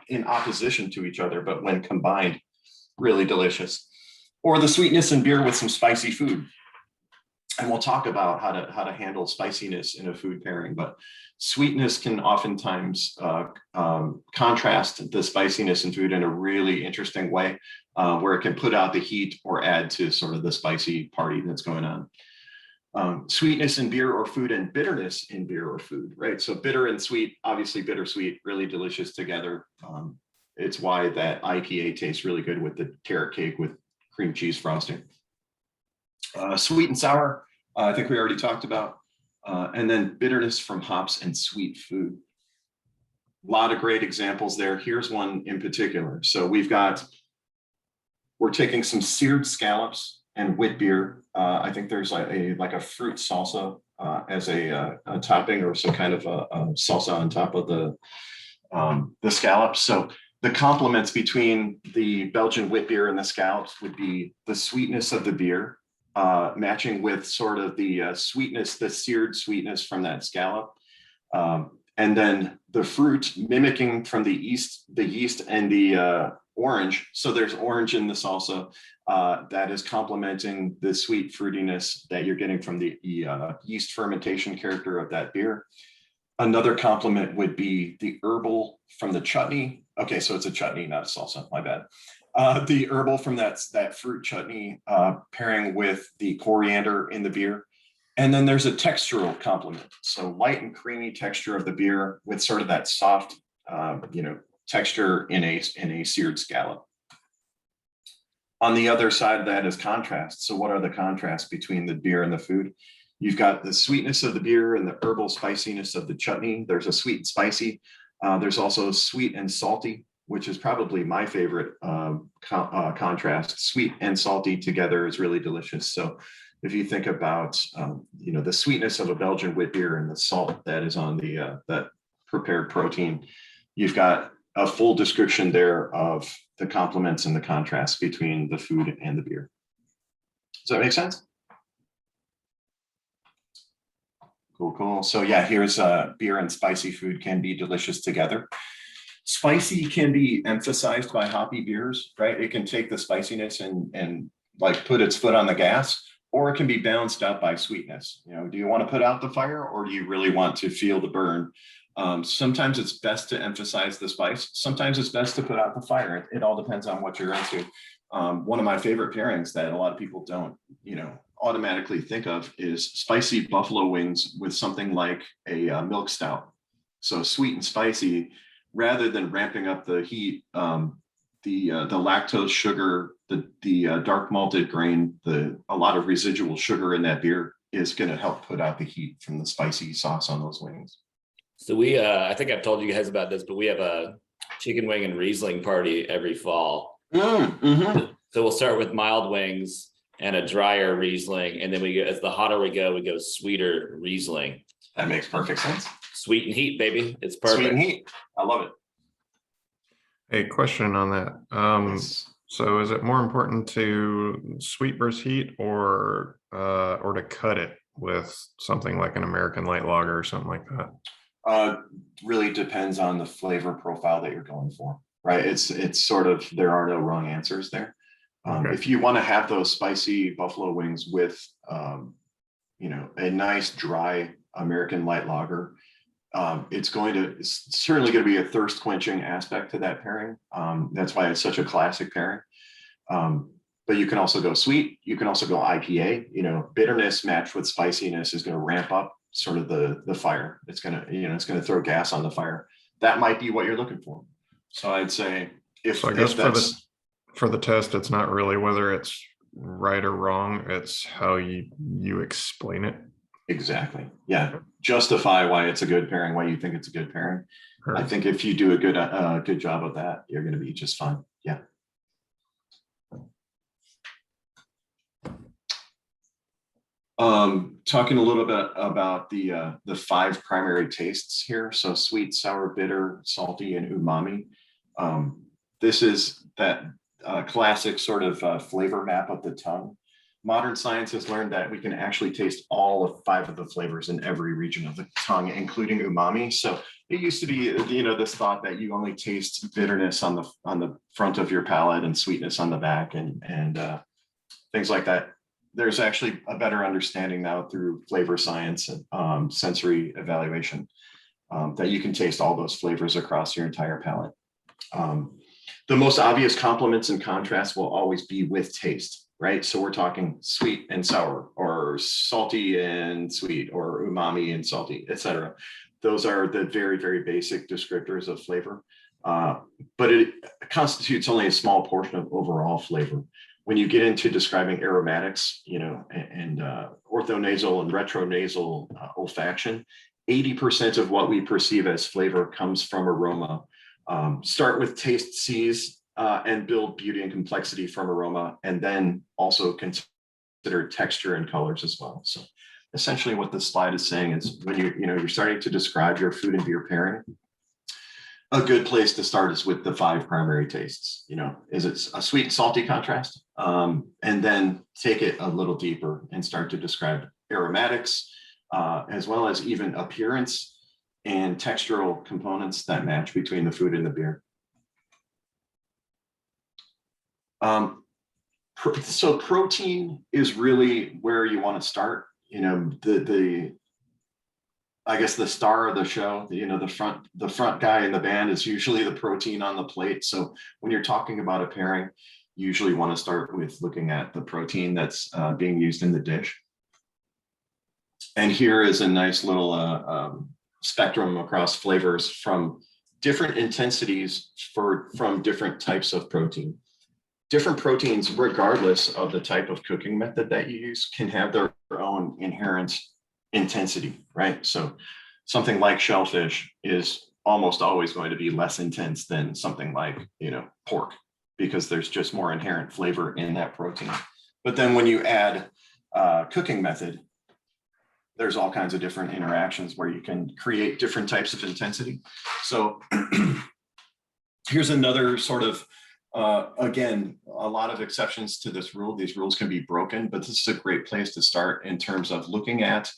in opposition to each other, but when combined, really delicious. Or the sweetness in beer with some spicy food. And we'll talk about how to handle spiciness in a food pairing, but sweetness can oftentimes contrast the spiciness in food in a really interesting way, where it can put out the heat or add to sort of the spicy party that's going on. Sweetness in beer or food and bitterness in beer or food, right? So bitter and sweet, obviously bittersweet, really delicious together. It's why that IPA tastes really good with the carrot cake with cream cheese frosting. Sweet and sour, I think we already talked about. And then bitterness from hops and sweet food. A lot of great examples there. Here's one in particular. So we've got We're taking some seared scallops and wit beer. I think there's like a fruit salsa as a topping, or some kind of a salsa on top of the scallops. So the complements between the Belgian wit beer and the scallops would be the sweetness of the beer, matching with sort of the sweetness, the seared sweetness from that scallop. And then the fruit mimicking from the yeast and the orange. So there's orange in the salsa that is complementing the sweet fruitiness that you're getting from the yeast fermentation character of that beer. Another complement would be the herbal from the chutney. Okay, so it's a chutney, not a salsa, my bad. The herbal from that fruit chutney pairing with the coriander in the beer. And then there's a textural complement. So light and creamy texture of the beer with sort of that soft, texture in a seared scallop. On the other side of that is contrast. So what are the contrasts between the beer and the food? You've got the sweetness of the beer and the herbal spiciness of the chutney. There's a sweet and spicy. There's also sweet and salty, which is probably my favorite contrast. Sweet and salty together is really delicious. So if you think about, the sweetness of a Belgian wit beer and the salt that is on that prepared protein, you've got a full description there of the complements and the contrast between the food and the beer. Does that make sense? Cool. So yeah, here's beer and spicy food can be delicious together. Spicy can be emphasized by hoppy beers, right? It can take the spiciness and like put its foot on the gas, or it can be balanced out by sweetness. Do you want to put out the fire, or do you really want to feel the burn? Sometimes it's best to emphasize the spice. Sometimes it's best to put out the fire. It all depends on what you're into. One of my favorite pairings that a lot of people don't, automatically think of is spicy buffalo wings with something like a milk stout. So sweet and spicy, rather than ramping up the heat, the lactose sugar, the dark malted grain, a lot of residual sugar in that beer is going to help put out the heat from the spicy sauce on those wings. So we, I think I've told you guys about this, but we have a chicken wing and Riesling party every fall. So we'll start with mild wings and a drier Riesling, and then we go, as the hotter we go sweeter Riesling. That makes perfect sense. Sweet and heat, baby. It's perfect. Sweet and heat. I love it. A question on that. So is it more important to sweet versus heat, or to cut it with something like an American light lager or something like that? Really depends on the flavor profile that you're going for, right? It's sort of, there are no wrong answers there. Okay. If you want to have those spicy buffalo wings with, a nice dry American light lager, it's certainly going to be a thirst quenching aspect to that pairing. That's why it's such a classic pairing. But you can also go sweet. You can also go IPA. Bitterness matched with spiciness is going to ramp up sort of the fire. It's going to throw gas on the fire. That might be what you're looking for. So I'd say I guess for the test, it's not really whether it's right or wrong. It's how you explain it. Exactly. Yeah. Justify why it's a good pairing, why you think it's a good pairing. Sure. I think if you do a good job of that, you're going to be just fine. Yeah. Talking a little bit about the 5 primary tastes here. So sweet, sour, bitter, salty, and umami. This is that classic sort of flavor map of the tongue. Modern science has learned that we can actually taste all of 5 of the flavors in every region of the tongue, including umami. So it used to be, this thought that you only taste bitterness on the front of your palate and sweetness on the back and things like that. There's actually a better understanding now through flavor science and sensory evaluation that you can taste all those flavors across your entire palate. The most obvious complements and contrasts will always be with taste, right? So we're talking sweet and sour, or salty and sweet, or umami and salty, etc. Those are the very, very basic descriptors of flavor, but it constitutes only a small portion of overall flavor. When you get into describing aromatics, and orthonasal and retronasal olfaction, 80% of what we perceive as flavor comes from aroma. Start with taste C's. and build beauty and complexity from aroma, and then also consider texture and colors as well. So essentially what this slide is saying is when you're starting to describe your food and beer pairing, a good place to start is with the 5 primary tastes. Is it a sweet and salty contrast? And then take it a little deeper and start to describe aromatics, as well as even appearance and textural components that match between the food and the beer. So protein is really where you want to start. I guess the star of the show, the front guy in the band is usually the protein on the plate. So when you're talking about a pairing, you usually want to start with looking at the protein that's being used in the dish. And here is a nice little spectrum across flavors from different intensities from different types of protein. Different proteins, regardless of the type of cooking method that you use, can have their own inherent intensity, right? So something like shellfish is almost always going to be less intense than something like, pork, because there's just more inherent flavor in that protein. But then when you add cooking method, there's all kinds of different interactions where you can create different types of intensity. So here's another sort of, again, a lot of exceptions to this rule. These rules can be broken, but this is a great place to start in terms of looking at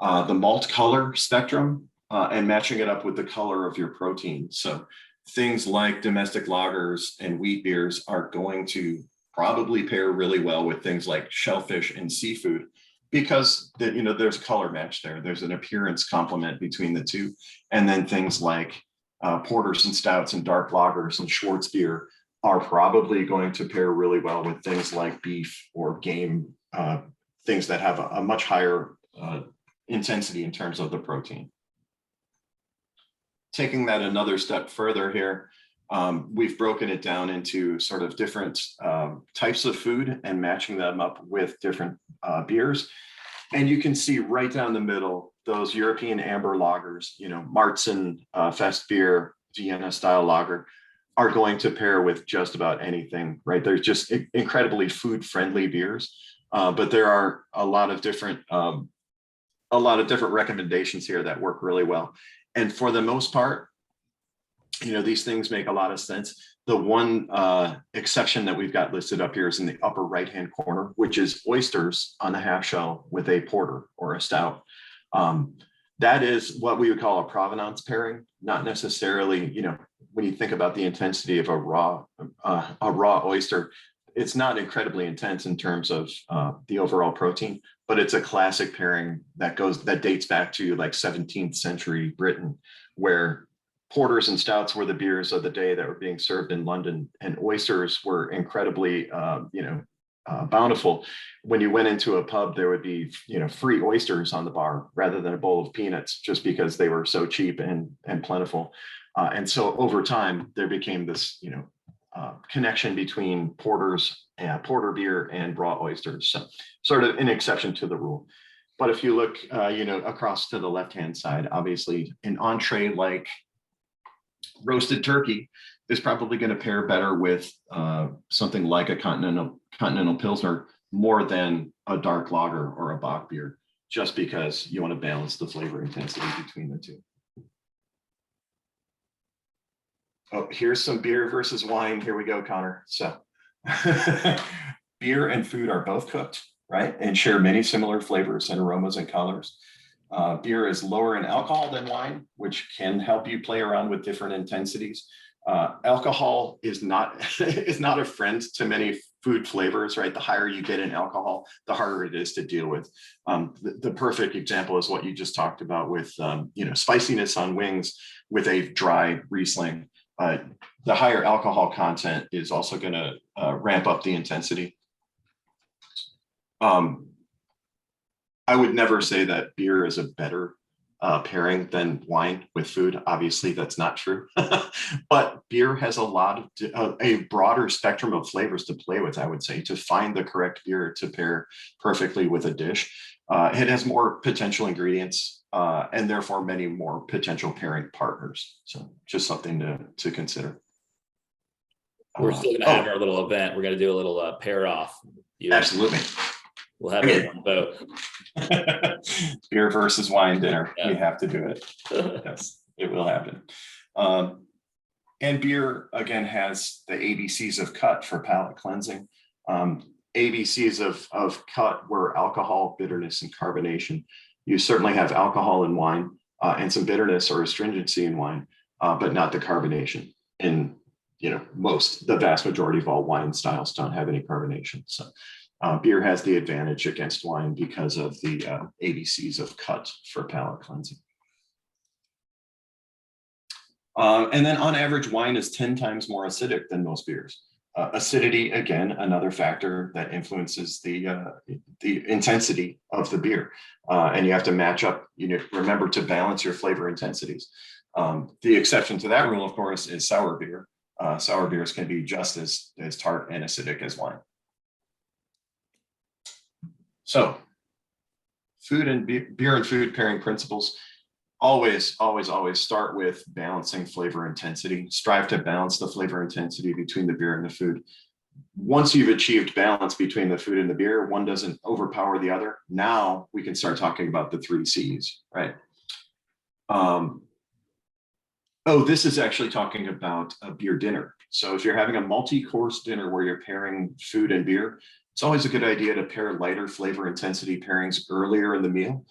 the malt color spectrum and matching it up with the color of your protein. So things like domestic lagers and wheat beers are going to probably pair really well with things like shellfish and seafood, because there's a color match there. There's an appearance complement between the two. And then things like porters and stouts and dark lagers and Schwartz beer are probably going to pair really well with things like beef or game, things that have a much higher intensity in terms of the protein. Taking that another step further here, we've broken it down into sort of different types of food and matching them up with different beers. And you can see right down the middle, those European amber lagers, Marzen, Fest beer, Vienna style lager, are going to pair with just about anything, right? They're just incredibly food friendly beers, but there are a lot of different recommendations here that work really well. And for the most part, these things make a lot of sense. The one exception that we've got listed up here is in the upper right-hand corner, which is oysters on a half shell with a porter or a stout. That is what we would call a provenance pairing, not necessarily, when you think about the intensity of a raw oyster, it's not incredibly intense in terms of the overall protein, but it's a classic pairing that dates back to like 17th century Britain, where porters and stouts were the beers of the day that were being served in London, and oysters were incredibly, bountiful. When you went into a pub, there would be, free oysters on the bar rather than a bowl of peanuts, just because they were so cheap and plentiful. And so over time, there became this, connection between porter beer and raw oysters. So sort of an exception to the rule. But if you look, across to the left-hand side, obviously an entree like roasted turkey is probably going to pair better with something like a continental Pilsner more than a dark lager or a Bock beer, just because you want to balance the flavor intensity between the two. Oh, here's some beer versus wine. Here we go, Connor. So beer and food are both cooked, right? And share many similar flavors and aromas and colors. Beer is lower in alcohol than wine, which can help you play around with different intensities. Alcohol is not a friend to many food flavors, right? The higher you get in alcohol, the harder it is to deal with. The perfect example is what you just talked about with spiciness on wings with a dry Riesling. The higher alcohol content is also going to ramp up the intensity. I would never say that beer is a better pairing than wine with food. Obviously, that's not true. But beer has a broader spectrum of flavors to play with, I would say, to find the correct beer to pair perfectly with a dish. It has more potential ingredients and therefore many more potential pairing partners. So just something to consider. We're still gonna have our little event. We're gonna do a little pair off. Absolutely. We'll have everyone vote. Beer versus wine dinner. We Yeah. have to do it. Yes, it will happen. And beer, again, has the ABCs of cut for palate cleansing. ABCs of cut were alcohol, bitterness, and carbonation. You certainly have alcohol in wine and some bitterness or astringency in wine, but not the carbonation. In the vast majority of all wine styles don't have any carbonation. So beer has the advantage against wine because of the ABCs of cut for palate cleansing. And then on average, wine is 10 times more acidic than most beers. Acidity, again, another factor that influences the intensity of the beer. And you have to match up, remember to balance your flavor intensities. The exception to that rule, of course, is sour beer. Sour beers can be just as tart and acidic as wine. So food and beer and food pairing principles. Always start with balancing flavor intensity. Strive to balance the flavor intensity between the beer and the food. Once you've achieved balance between the food and the beer, one doesn't overpower the other. Now we can start talking about the 3 C's, right? This is actually talking about a beer dinner. So if you're having a multi-course dinner where you're pairing food and beer, it's always a good idea to pair lighter flavor intensity pairings earlier in the meal,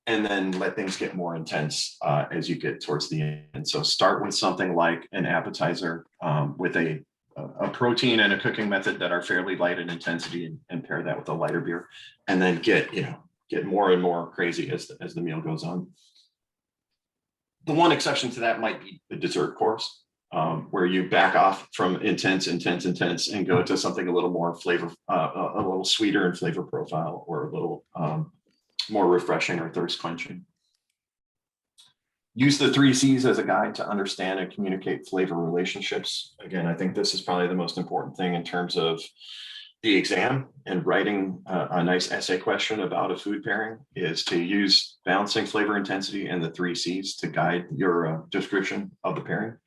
and then let things get more intense as you get towards the end. So start with something like an appetizer with a protein and a cooking method that are fairly light in intensity, and pair that with a lighter beer, and then get more and more crazy as the meal goes on. The one exception to that might be the dessert course, where you back off from intense and go to something a little more flavor, a little sweeter in flavor profile, or a little more refreshing or thirst quenching. Use the 3 C's as a guide to understand and communicate flavor relationships. Again, I think this is probably the most important thing in terms of the exam and writing a nice essay question about a food pairing, is to use balancing flavor intensity and the 3 C's to guide your description of the pairing.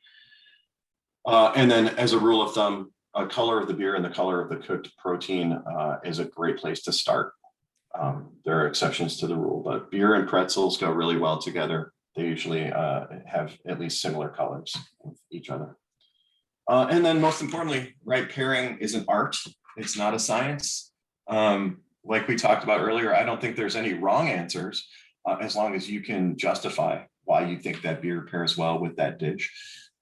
And then as a rule of thumb, a color of the beer and the color of the cooked protein is a great place to start. There are exceptions to the rule, but beer and pretzels go really well together. They usually have at least similar colors with each other. And then most importantly, right, pairing is an art. It's not a science. Like we talked about earlier, I don't think there's any wrong answers as long as you can justify why you think that beer pairs well with that dish.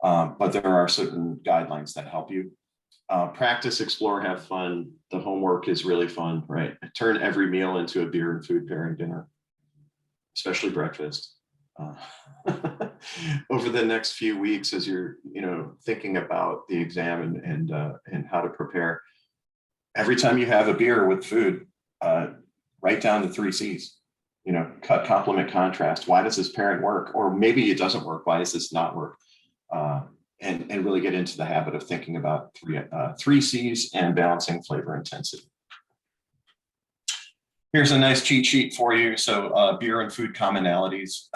But there are certain guidelines that help you. Practice, explore, have fun. The homework is really fun, right? Turn every meal into a beer and food pairing dinner, especially breakfast. Over the next few weeks, as you're thinking about the exam and how to prepare, every time you have a beer with food, write down the 3 C's. Cut, complement, contrast. Why does this pairing work? Or maybe it doesn't work. Why does this not work? And really get into the habit of thinking about 3 C's and balancing flavor intensity. Here's a nice cheat sheet for you. So beer and food commonalities,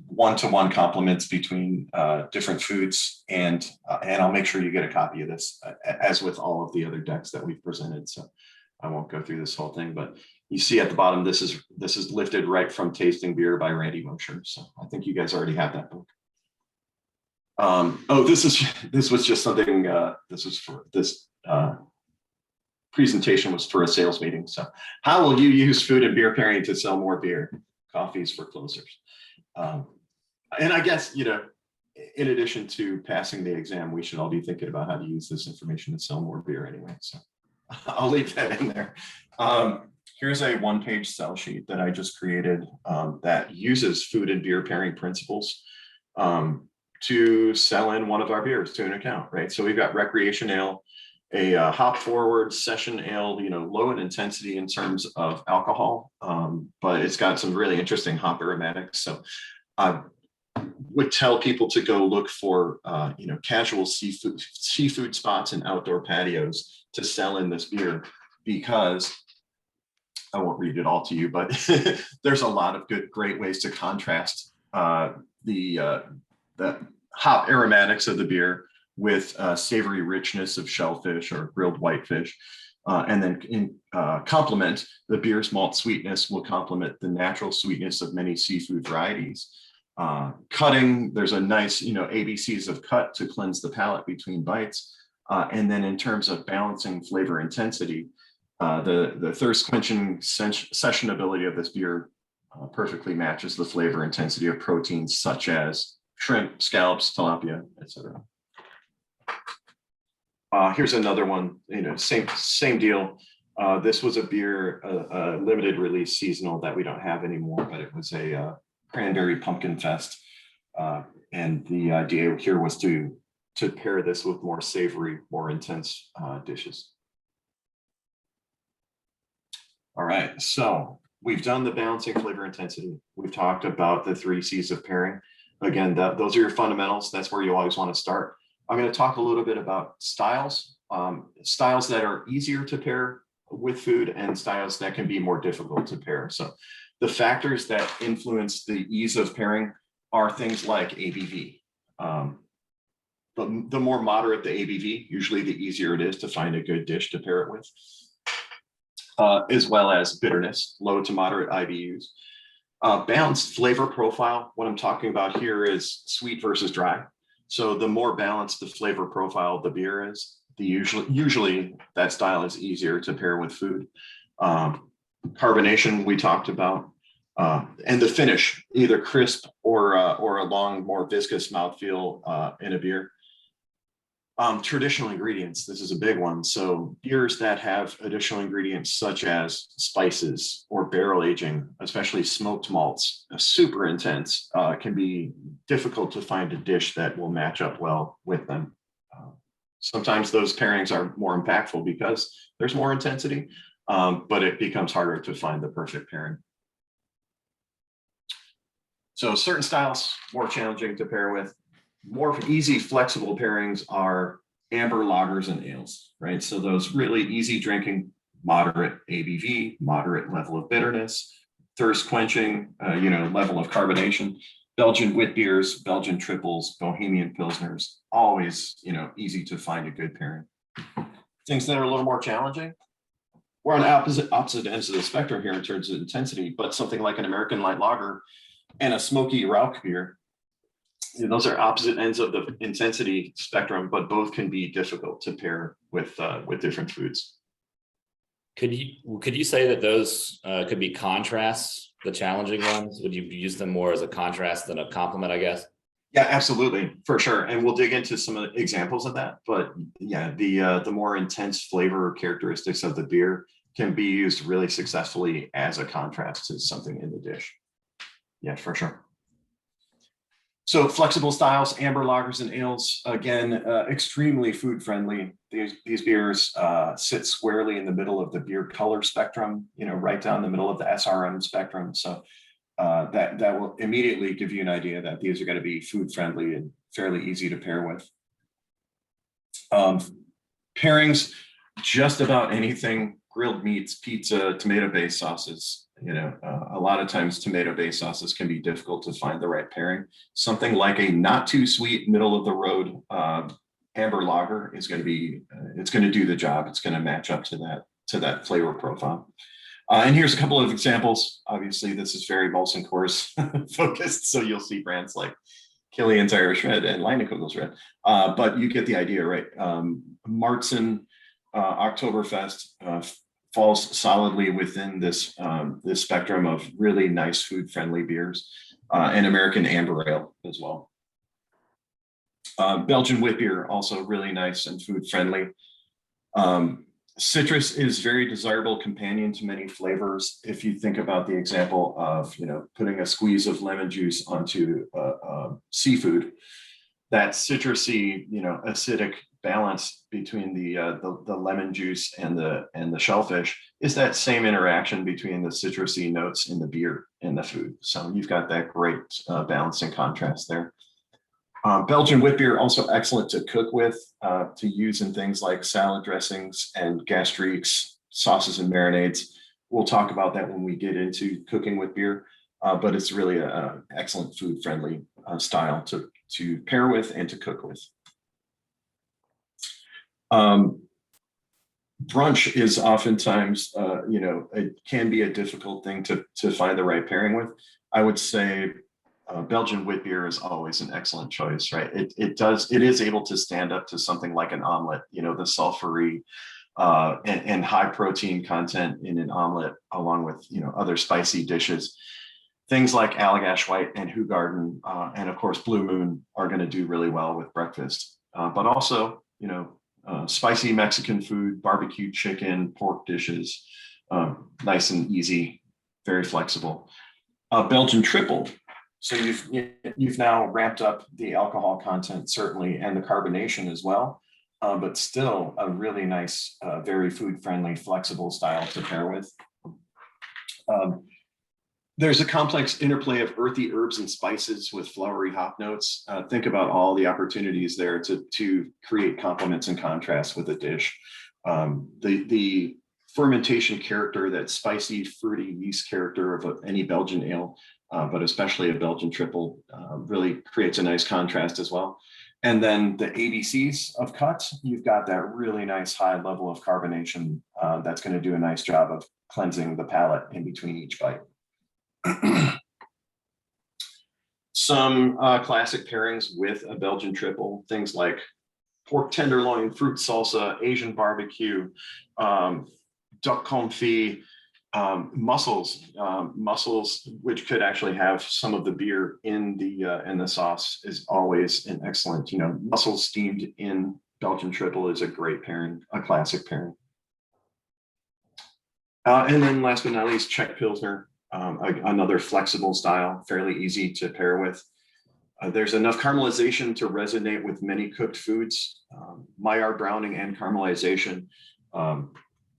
one-to-one complements between different foods, and I'll make sure you get a copy of this, as with all of the other decks that we've presented. So I won't go through this whole thing, but you see at the bottom, this is lifted right from Tasting Beer by Randy Mosher. So I think you guys already have that book. This was just something. This was for this presentation was for a sales meeting. So how will you use food and beer pairing to sell more beer? Coffees for closers. And I guess, in addition to passing the exam, we should all be thinking about how to use this information to sell more beer anyway. So I'll leave that in there. Here's a 1-page sell sheet that I just created that uses food and beer pairing principles to sell in one of our beers to an account, right? So we've got recreation ale, a hop forward session ale, low in intensity in terms of alcohol, but it's got some really interesting hop aromatics. So I would tell people to go look for, casual seafood spots and outdoor patios to sell in this beer, because I won't read it all to you, but there's a lot of great ways to contrast the hop aromatics of the beer with savory richness of shellfish or grilled whitefish. And then complement the beer's malt sweetness will complement the natural sweetness of many seafood varieties. Cutting, there's a nice, ABCs of cut to cleanse the palate between bites. And then in terms of balancing flavor intensity, the thirst quenching sessionability of this beer perfectly matches the flavor intensity of proteins such as shrimp, scallops, tilapia, etc. Here's another one, same deal. This was a beer, a limited release seasonal that we don't have anymore, but it was a cranberry pumpkin fest. And the idea here was to pair this with more savory, more intense dishes. All right, so we've done the balancing flavor intensity. We've talked about the 3 C's of pairing. Again, those are your fundamentals. That's where you always want to start. I'm going to talk a little bit about styles, styles that are easier to pair with food and styles that can be more difficult to pair. So the factors that influence the ease of pairing are things like ABV. The more moderate the ABV, usually the easier it is to find a good dish to pair it with. As well as bitterness, low to moderate IBUs. Balanced flavor profile, what I'm talking about here is sweet versus dry. So the more balanced the flavor profile of the beer is, usually that style is easier to pair with food. Carbonation we talked about, and the finish, either crisp or a long, more viscous mouthfeel in a beer. Traditional ingredients, this is a big one. So beers that have additional ingredients such as spices or barrel aging, especially smoked malts, super intense, can be difficult to find a dish that will match up well with them. Sometimes those pairings are more impactful because there's more intensity, but it becomes harder to find the perfect pairing. So certain styles more challenging to pair with. More easy, flexible pairings are amber lagers and ales, right? So those really easy drinking, moderate ABV, moderate level of bitterness, thirst quenching, level of carbonation. Belgian wit beers, Belgian triples, Bohemian pilsners, always, easy to find a good pairing. Things that are a little more challenging. We're on opposite ends of the spectrum here in terms of intensity, but something like an American light lager and a smoky Rauch beer, those are opposite ends of the intensity spectrum, but both can be difficult to pair with different foods. Could you say that those could be contrasts, the challenging ones? Would you use them more as a contrast than a complement, I guess? Yeah, absolutely, for sure. And we'll dig into some of the examples of that. But yeah, the more intense flavor characteristics of the beer can be used really successfully as a contrast to something in the dish. Yeah, for sure. So flexible styles, amber lagers and ales, again, extremely food friendly. These beers sit squarely in the middle of the beer color spectrum, right down the middle of the SRM spectrum. So that will immediately give you an idea that these are going to be food friendly and fairly easy to pair with. Pairings, just about anything, grilled meats, pizza, tomato-based sauces. A lot of times tomato-based sauces can be difficult to find the right pairing. Something like a not too sweet, middle of the road amber lager is going to be, it's going to do the job. It's going to match up to that flavor profile. And here's a couple of examples. Obviously, this is very Molson Coors focused, so you'll see brands like Killian's Irish Red and Leinenkugels Red, but you get the idea, right? Martzen Oktoberfest falls solidly within this spectrum of really nice food-friendly beers, and American Amber Ale as well. Belgian wit beer, also really nice and food-friendly. Citrus is very desirable companion to many flavors. If you think about the example of, putting a squeeze of lemon juice onto seafood, that citrusy, acidic balance between the lemon juice and the shellfish is that same interaction between the citrusy notes in the beer and the food. So you've got that great balance and contrast there. Belgian wit beer, also excellent to cook with, to use in things like salad dressings and gastriques, sauces and marinades. We'll talk about that when we get into cooking with beer, but it's really an excellent food-friendly style to pair with and to cook with. Brunch is oftentimes, it can be a difficult thing to find the right pairing with. I would say Belgian wheat beer is always an excellent choice, right? It is able to stand up to something like an omelet, the sulfury and high protein content in an omelet, along with other spicy dishes. Things like Allagash White and Hoegaarden, and of course Blue Moon are going to do really well with breakfast. But also, spicy Mexican food, barbecue chicken, pork dishes, nice and easy, very flexible. Belgian triple. So you've now ramped up the alcohol content certainly, and the carbonation as well, but still a really nice, very food friendly, flexible style to pair with. There's a complex interplay of earthy herbs and spices with flowery hop notes. Think about all the opportunities there to create complements and contrasts with a dish. The fermentation character, that spicy, fruity yeast character of any Belgian ale, but especially a Belgian triple, really creates a nice contrast as well. And then the ABCs of cut, you've got that really nice high level of carbonation that's going to do a nice job of cleansing the palate in between each bite. Some classic pairings with a Belgian triple, things like pork tenderloin, fruit salsa, Asian barbecue, duck confit, mussels, which could actually have some of the beer in the sauce, is always an excellent. Mussels steamed in Belgian triple is a great pairing, a classic pairing. And then last but not least, Czech Pilsner. Another flexible style, fairly easy to pair with. There's enough caramelization to resonate with many cooked foods, Maillard browning and caramelization.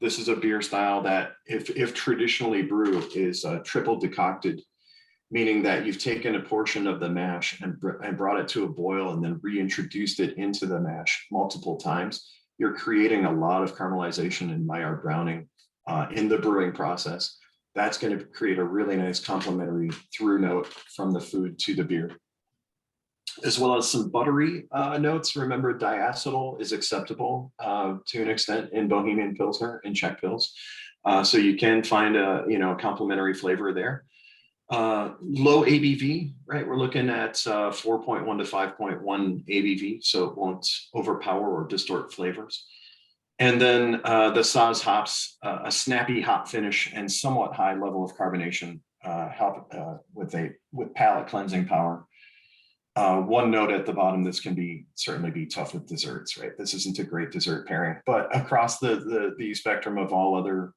This is a beer style that, if traditionally brewed, is triple decocted, meaning that you've taken a portion of the mash and brought it to a boil and then reintroduced it into the mash multiple times. You're creating a lot of caramelization and Maillard browning in the brewing process. That's going to create a really nice complementary through note from the food to the beer, as well as some buttery notes. Remember, diacetyl is acceptable to an extent in Bohemian Pilsner and Czech Pils. So you can find a complementary flavor there. Low ABV, right? We're looking at 4.1 to 5.1 ABV, so it won't overpower or distort flavors. And then the Saaz hops, a snappy hop finish and somewhat high level of carbonation help with palate cleansing power. One note at the bottom: this can certainly be tough with desserts, right? This isn't a great dessert pairing, but across the spectrum of all other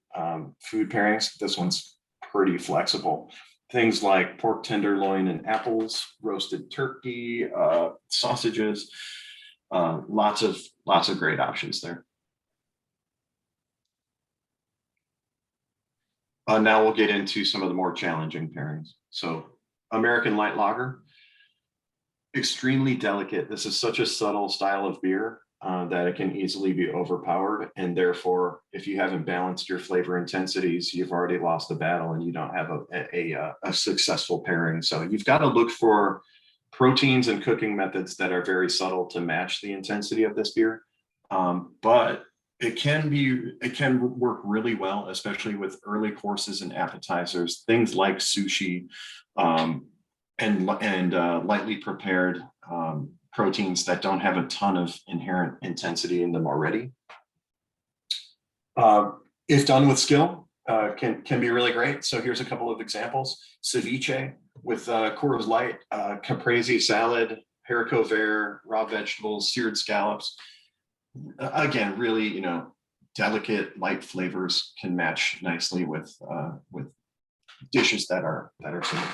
food pairings, this one's pretty flexible. Things like pork tenderloin and apples, roasted turkey, sausages, lots of great options there. Now we'll get into some of the more challenging pairings. So American light lager, extremely delicate. This is such a subtle style of beer that it can easily be overpowered. And therefore, if you haven't balanced your flavor intensities, you've already lost the battle and you don't have a successful pairing. So you've got to look for proteins and cooking methods that are very subtle to match the intensity of this beer. But it can work really well, especially with early courses and appetizers, things like sushi and lightly prepared proteins that don't have a ton of inherent intensity in them already. If done with skill, can be really great. So here's a couple of examples: ceviche with Coors Light, caprese salad, haricot vert, raw vegetables, seared scallops. Again, really, delicate, light flavors can match nicely with dishes that are similar.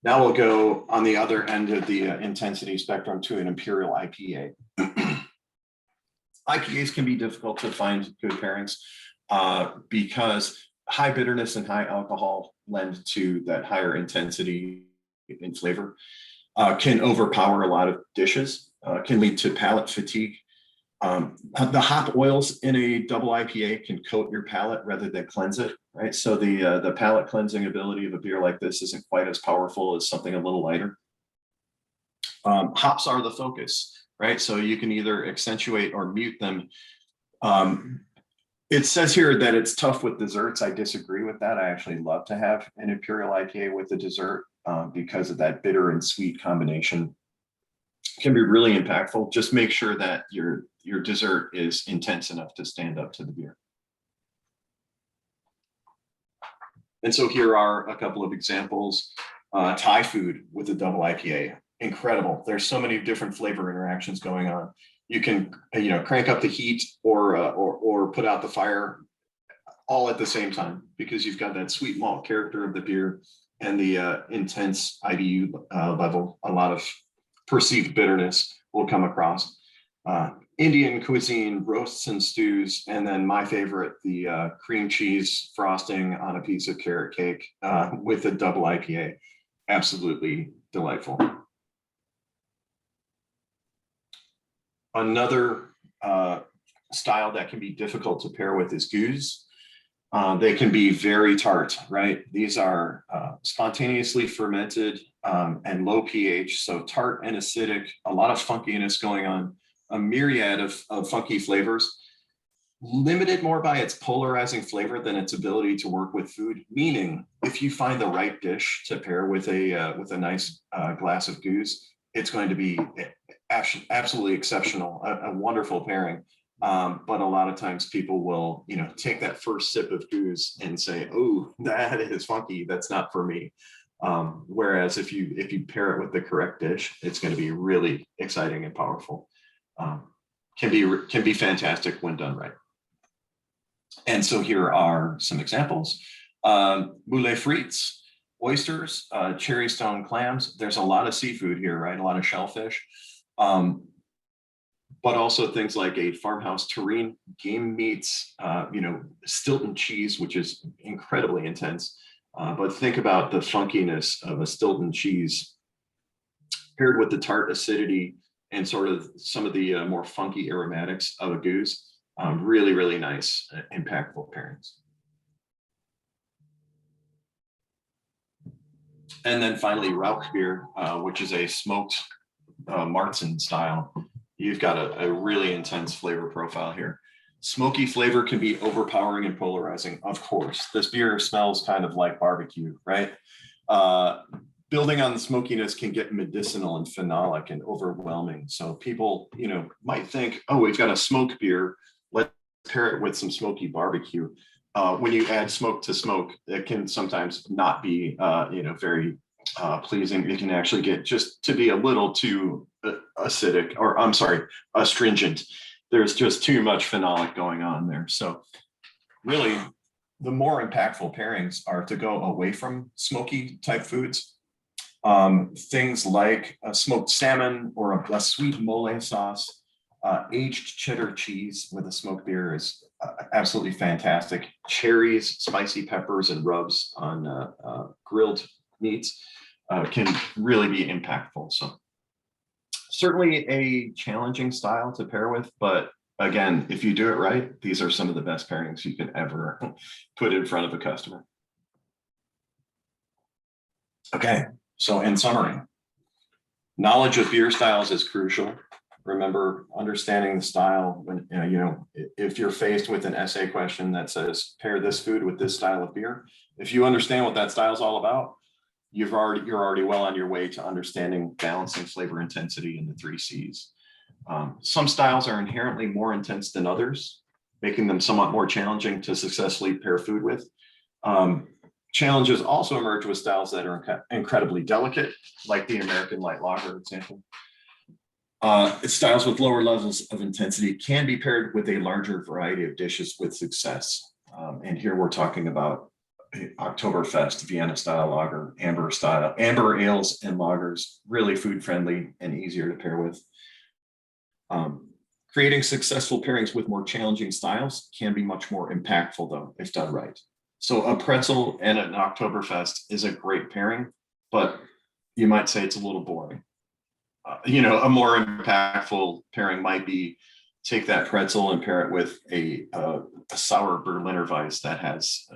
Now we'll go on the other end of the intensity spectrum to an imperial IPA. IPAs can be difficult to find good pairings because high bitterness and high alcohol lend to that higher intensity in flavor, can overpower a lot of dishes, can lead to palate fatigue. The hop oils in a double IPA can coat your palate rather than cleanse it, right? So the palate cleansing ability of a beer like this isn't quite as powerful as something a little lighter. Hops are the focus. right? So you can either accentuate or mute them. It says here that it's tough with desserts. I disagree with that. I actually love to have an Imperial IPA with a dessert because of that bitter and sweet combination. It can be really impactful. Just make sure that your dessert is intense enough to stand up to the beer. And so here are a couple of examples. Thai food with a double IPA, incredible. There's so many different flavor interactions going on. You can, crank up the heat or put out the fire all at the same time, because you've got that sweet malt character of the beer and the intense IBU level. A lot of perceived bitterness will come across. Indian cuisine, roasts and stews, and then my favorite, the cream cheese frosting on a piece of carrot cake with a double IPA. Absolutely delightful. Another style that can be difficult to pair with is goose. They can be very tart, right? These are spontaneously fermented and low pH, so tart and acidic, a lot of funkiness going on, a myriad of funky flavors, limited more by its polarizing flavor than its ability to work with food. Meaning, if you find the right dish to pair with a nice glass of goose, it's going to be absolutely exceptional, a wonderful pairing. But a lot of times people will, take that first sip of goose and say, "Oh, that is funky. That's not for me." Whereas if you pair it with the correct dish, it's going to be really exciting and powerful. Can be fantastic when done right. And so here are some examples: moules frites, oysters, cherry stone clams. There's a lot of seafood here, right? A lot of shellfish. But also things like a farmhouse terrine, game meats, Stilton cheese, which is incredibly intense. But think about the funkiness of a Stilton cheese paired with the tart acidity and sort of some of the more funky aromatics of a goose. Really, really nice, impactful pairings. And then finally, Rauch beer, which is a smoked Marzen style. You've got a really intense flavor profile here. Smoky flavor can be overpowering and polarizing, of course. This beer smells kind of like barbecue, right? Building on the smokiness can get medicinal and phenolic and overwhelming. So people, might think, oh, we've got a smoked beer, let's pair it with some smoky barbecue. When you add smoke to smoke, it can sometimes not be, very pleasing. It can actually get just to be a little too acidic, or I'm sorry, astringent. There's just too much phenolic going on there. So really, the more impactful pairings are to go away from smoky type foods. Things like a smoked salmon or a sweet mole sauce, aged cheddar cheese with a smoked beer is absolutely fantastic. Cherries, spicy peppers, and rubs on grilled meats can really be impactful. So certainly a challenging style to pair with, but again, if you do it right, these are some of the best pairings you can ever put in front of a customer. Okay, so in summary, knowledge of beer styles is crucial. Remember, understanding the style when, if you're faced with an essay question that says, pair this food with this style of beer, if you understand what that style is all about, you're already well on your way to understanding balancing flavor intensity in the 3 C's. Some styles are inherently more intense than others, making them somewhat more challenging to successfully pair food with. Challenges also emerge with styles that are incredibly delicate, like the American light lager example. Styles with lower levels of intensity can be paired with a larger variety of dishes with success. And here we're talking about Oktoberfest, Vienna style lager, amber ales and lagers, really food friendly and easier to pair with. Creating successful pairings with more challenging styles can be much more impactful though, if done right. So a pretzel and an Oktoberfest is a great pairing, but you might say it's a little boring. A more impactful pairing might be take that pretzel and pair it with a sour Berliner Weiss that has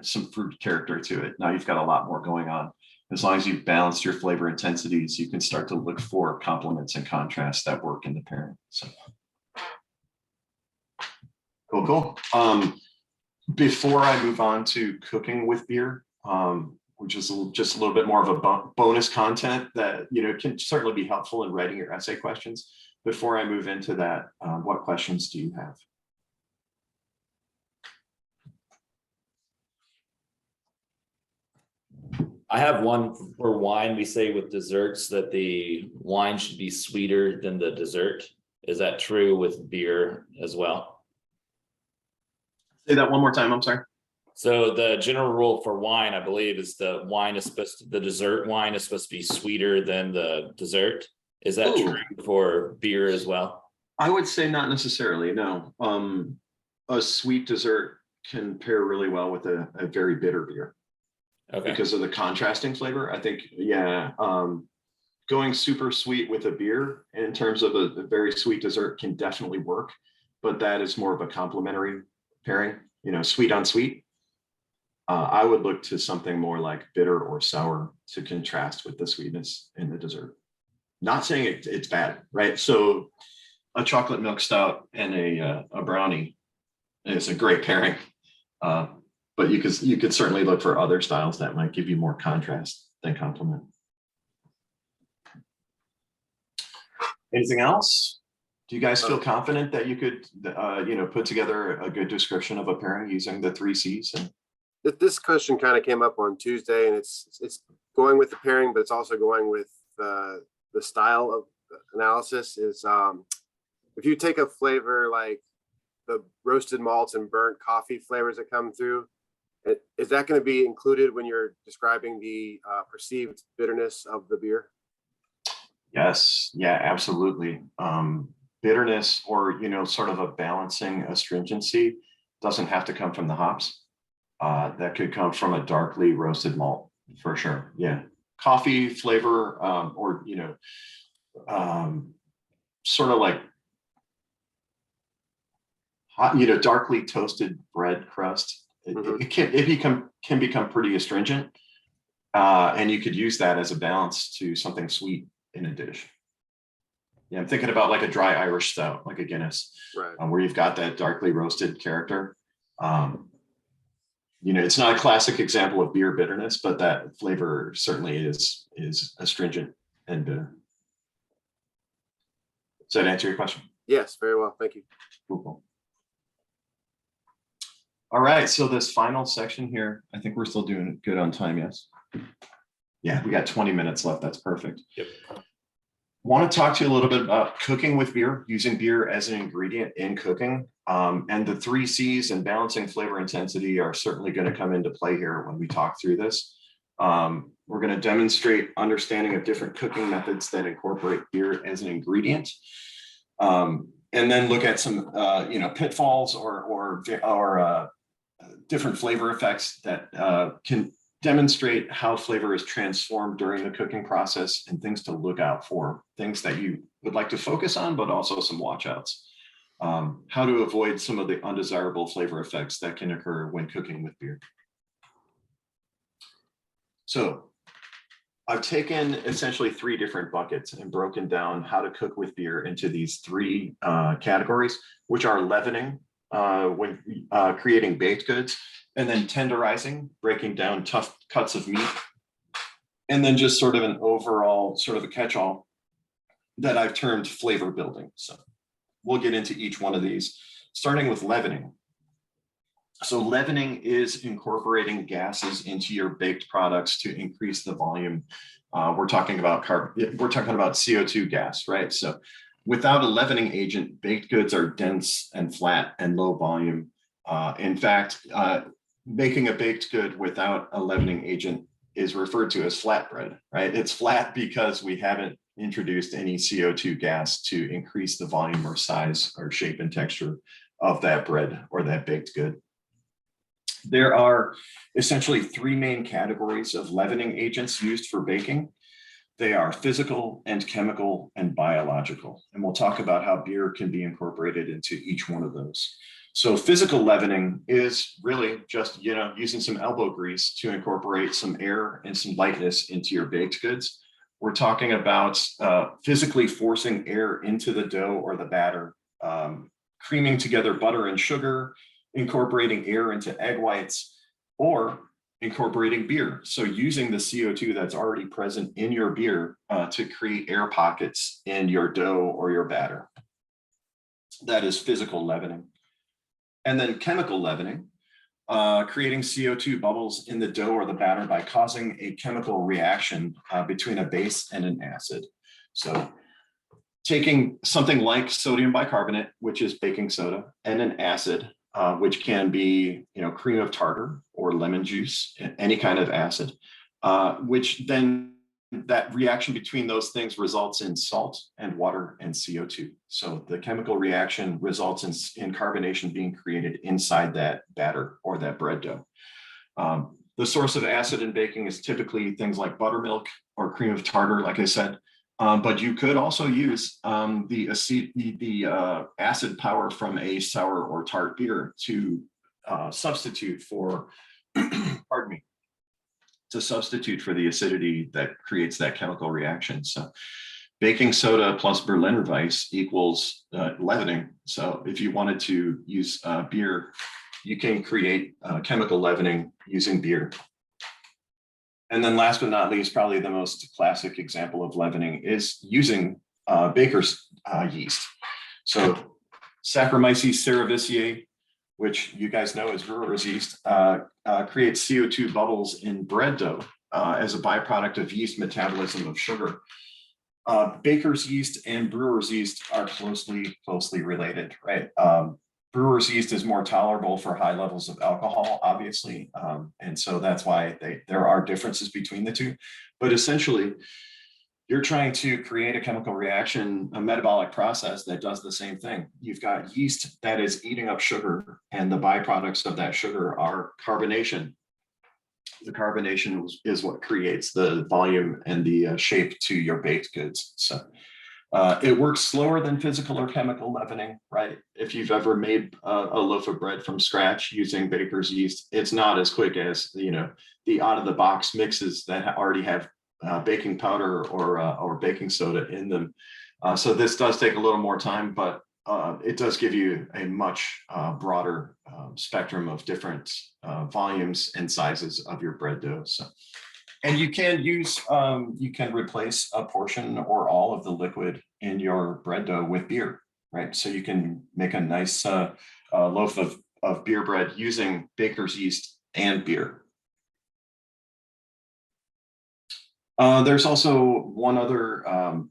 some fruit character to it. Now you've got a lot more going on As long as you've balanced your flavor intensities, you can start to look for complements and contrasts that work in the pairing. So cool. Before I move on to cooking with beer, which is just a little bit more of a bonus content that can certainly be helpful in writing your essay questions. Before I move into that, what questions do you have? I have one for wine. We say with desserts that the wine should be sweeter than the dessert. Is that true with beer as well? Say that one more time. I'm sorry. So the general rule for wine, I believe, is the dessert wine is supposed to be sweeter than the dessert. Is that true for beer as well? I would say not necessarily, no. A sweet dessert can pair really well with a very bitter beer. Okay. Because of the contrasting flavor. I think, yeah, going super sweet with a beer in terms of a very sweet dessert can definitely work, but that is more of a complementary pairing, sweet on sweet. I would look to something more like bitter or sour to contrast with the sweetness in the dessert. Not saying it's bad, right? So a chocolate milk stout and a brownie is a great pairing. But you could certainly look for other styles that might give you more contrast than complement. Anything else? Do you guys feel confident that you could, put together a good description of a pairing using the 3 C's? And This question kind of came up on Tuesday, and it's going with the pairing, but it's also going with the style of analysis. Is if you take a flavor like the roasted malts and burnt coffee flavors that come through, is that going to be included when you're describing the perceived bitterness of the beer? yes, yeah, absolutely. Bitterness or, sort of a balancing astringency doesn't have to come from the hops. That could come from a darkly roasted malt for sure. Yeah. Coffee flavor, or, sort of like hot, darkly toasted bread crust. It can become pretty astringent, and you could use that as a balance to something sweet in a dish. Yeah, I'm thinking about like a dry Irish stout, like a Guinness, Right. where you've got that darkly roasted character. It's not a classic example of beer bitterness, but that flavor certainly is astringent and bitter. Does that answer your question? Yes, very well. Thank you. Cool. All right, so this final section here, I think we're still doing good on time, yes? Yeah, we got 20 minutes left. That's perfect. Yep. Want to talk to you a little bit about cooking with beer, using beer as an ingredient in cooking. And the 3 C's and balancing flavor intensity are certainly going to come into play here when we talk through this. We're going to demonstrate understanding of different cooking methods that incorporate beer as an ingredient. And then look at some, pitfalls or different flavor effects that can demonstrate how flavor is transformed during the cooking process and things to look out for, things that you would like to focus on, but also some watch outs. How to avoid some of the undesirable flavor effects that can occur when cooking with beer. So I've taken essentially 3 different buckets and broken down how to cook with beer into these 3 categories, which are leavening when creating baked goods, and then tenderizing, breaking down tough cuts of meat, and then just sort of an overall sort of a catch-all that I've termed flavor building. So we'll get into each one of these, starting with leavening. So leavening is incorporating gases into your baked products to increase the volume. We're talking about CO2 gas, right? So without a leavening agent, baked goods are dense and flat and low volume. In fact, making a baked good without a leavening agent is referred to as flatbread, right? It's flat because we haven't introduced any CO2 gas to increase the volume or size or shape and texture of that bread or that baked good. There are essentially 3 main categories of leavening agents used for baking. They are physical and chemical and biological. And we'll talk about how beer can be incorporated into each one of those. So physical leavening is really just, using some elbow grease to incorporate some air and some lightness into your baked goods. We're talking about physically forcing air into the dough or the batter, creaming together butter and sugar, incorporating air into egg whites, or incorporating beer. So using the CO2 that's already present in your beer to create air pockets in your dough or your batter. That is physical leavening. And then chemical leavening, creating CO2 bubbles in the dough or the batter by causing a chemical reaction between a base and an acid. So taking something like sodium bicarbonate, which is baking soda, and an acid, which can be, cream of tartar or lemon juice, any kind of acid, which then that reaction between those things results in salt and water and CO2. So the chemical reaction results in carbonation being created inside that batter or that bread dough. The source of acid in baking is typically things like buttermilk or cream of tartar, like I said. But you could also use the acid power from a sour or tart beer to substitute for, pardon me, to substitute for the acidity that creates that chemical reaction. So baking soda plus Berliner Weiss equals leavening. So if you wanted to use beer, you can create chemical leavening using beer. And then last but not least, probably the most classic example of leavening is using baker's yeast. So Saccharomyces cerevisiae, which you guys know is brewer's yeast, creates CO2 bubbles in bread dough as a byproduct of yeast metabolism of sugar. Baker's yeast and brewer's yeast are closely related, right? Brewer's yeast is more tolerable for high levels of alcohol, obviously. And so that's why there are differences between the two. But essentially, you're trying to create a chemical reaction, a metabolic process that does the same thing. You've got yeast that is eating up sugar, and the byproducts of that sugar are carbonation. The carbonation is what creates the volume and the shape to your baked goods. So it works slower than physical or chemical leavening, right? If you've ever made a loaf of bread from scratch using baker's yeast, it's not as quick as, the out of the box mixes that already have baking powder or baking soda in them. So this does take a little more time, but it does give you a much broader spectrum of different volumes and sizes of your bread dough. So, and you can replace a portion or all of the liquid in your bread dough with beer, right? So you can make a nice loaf of beer bread using baker's yeast and beer. There's also one other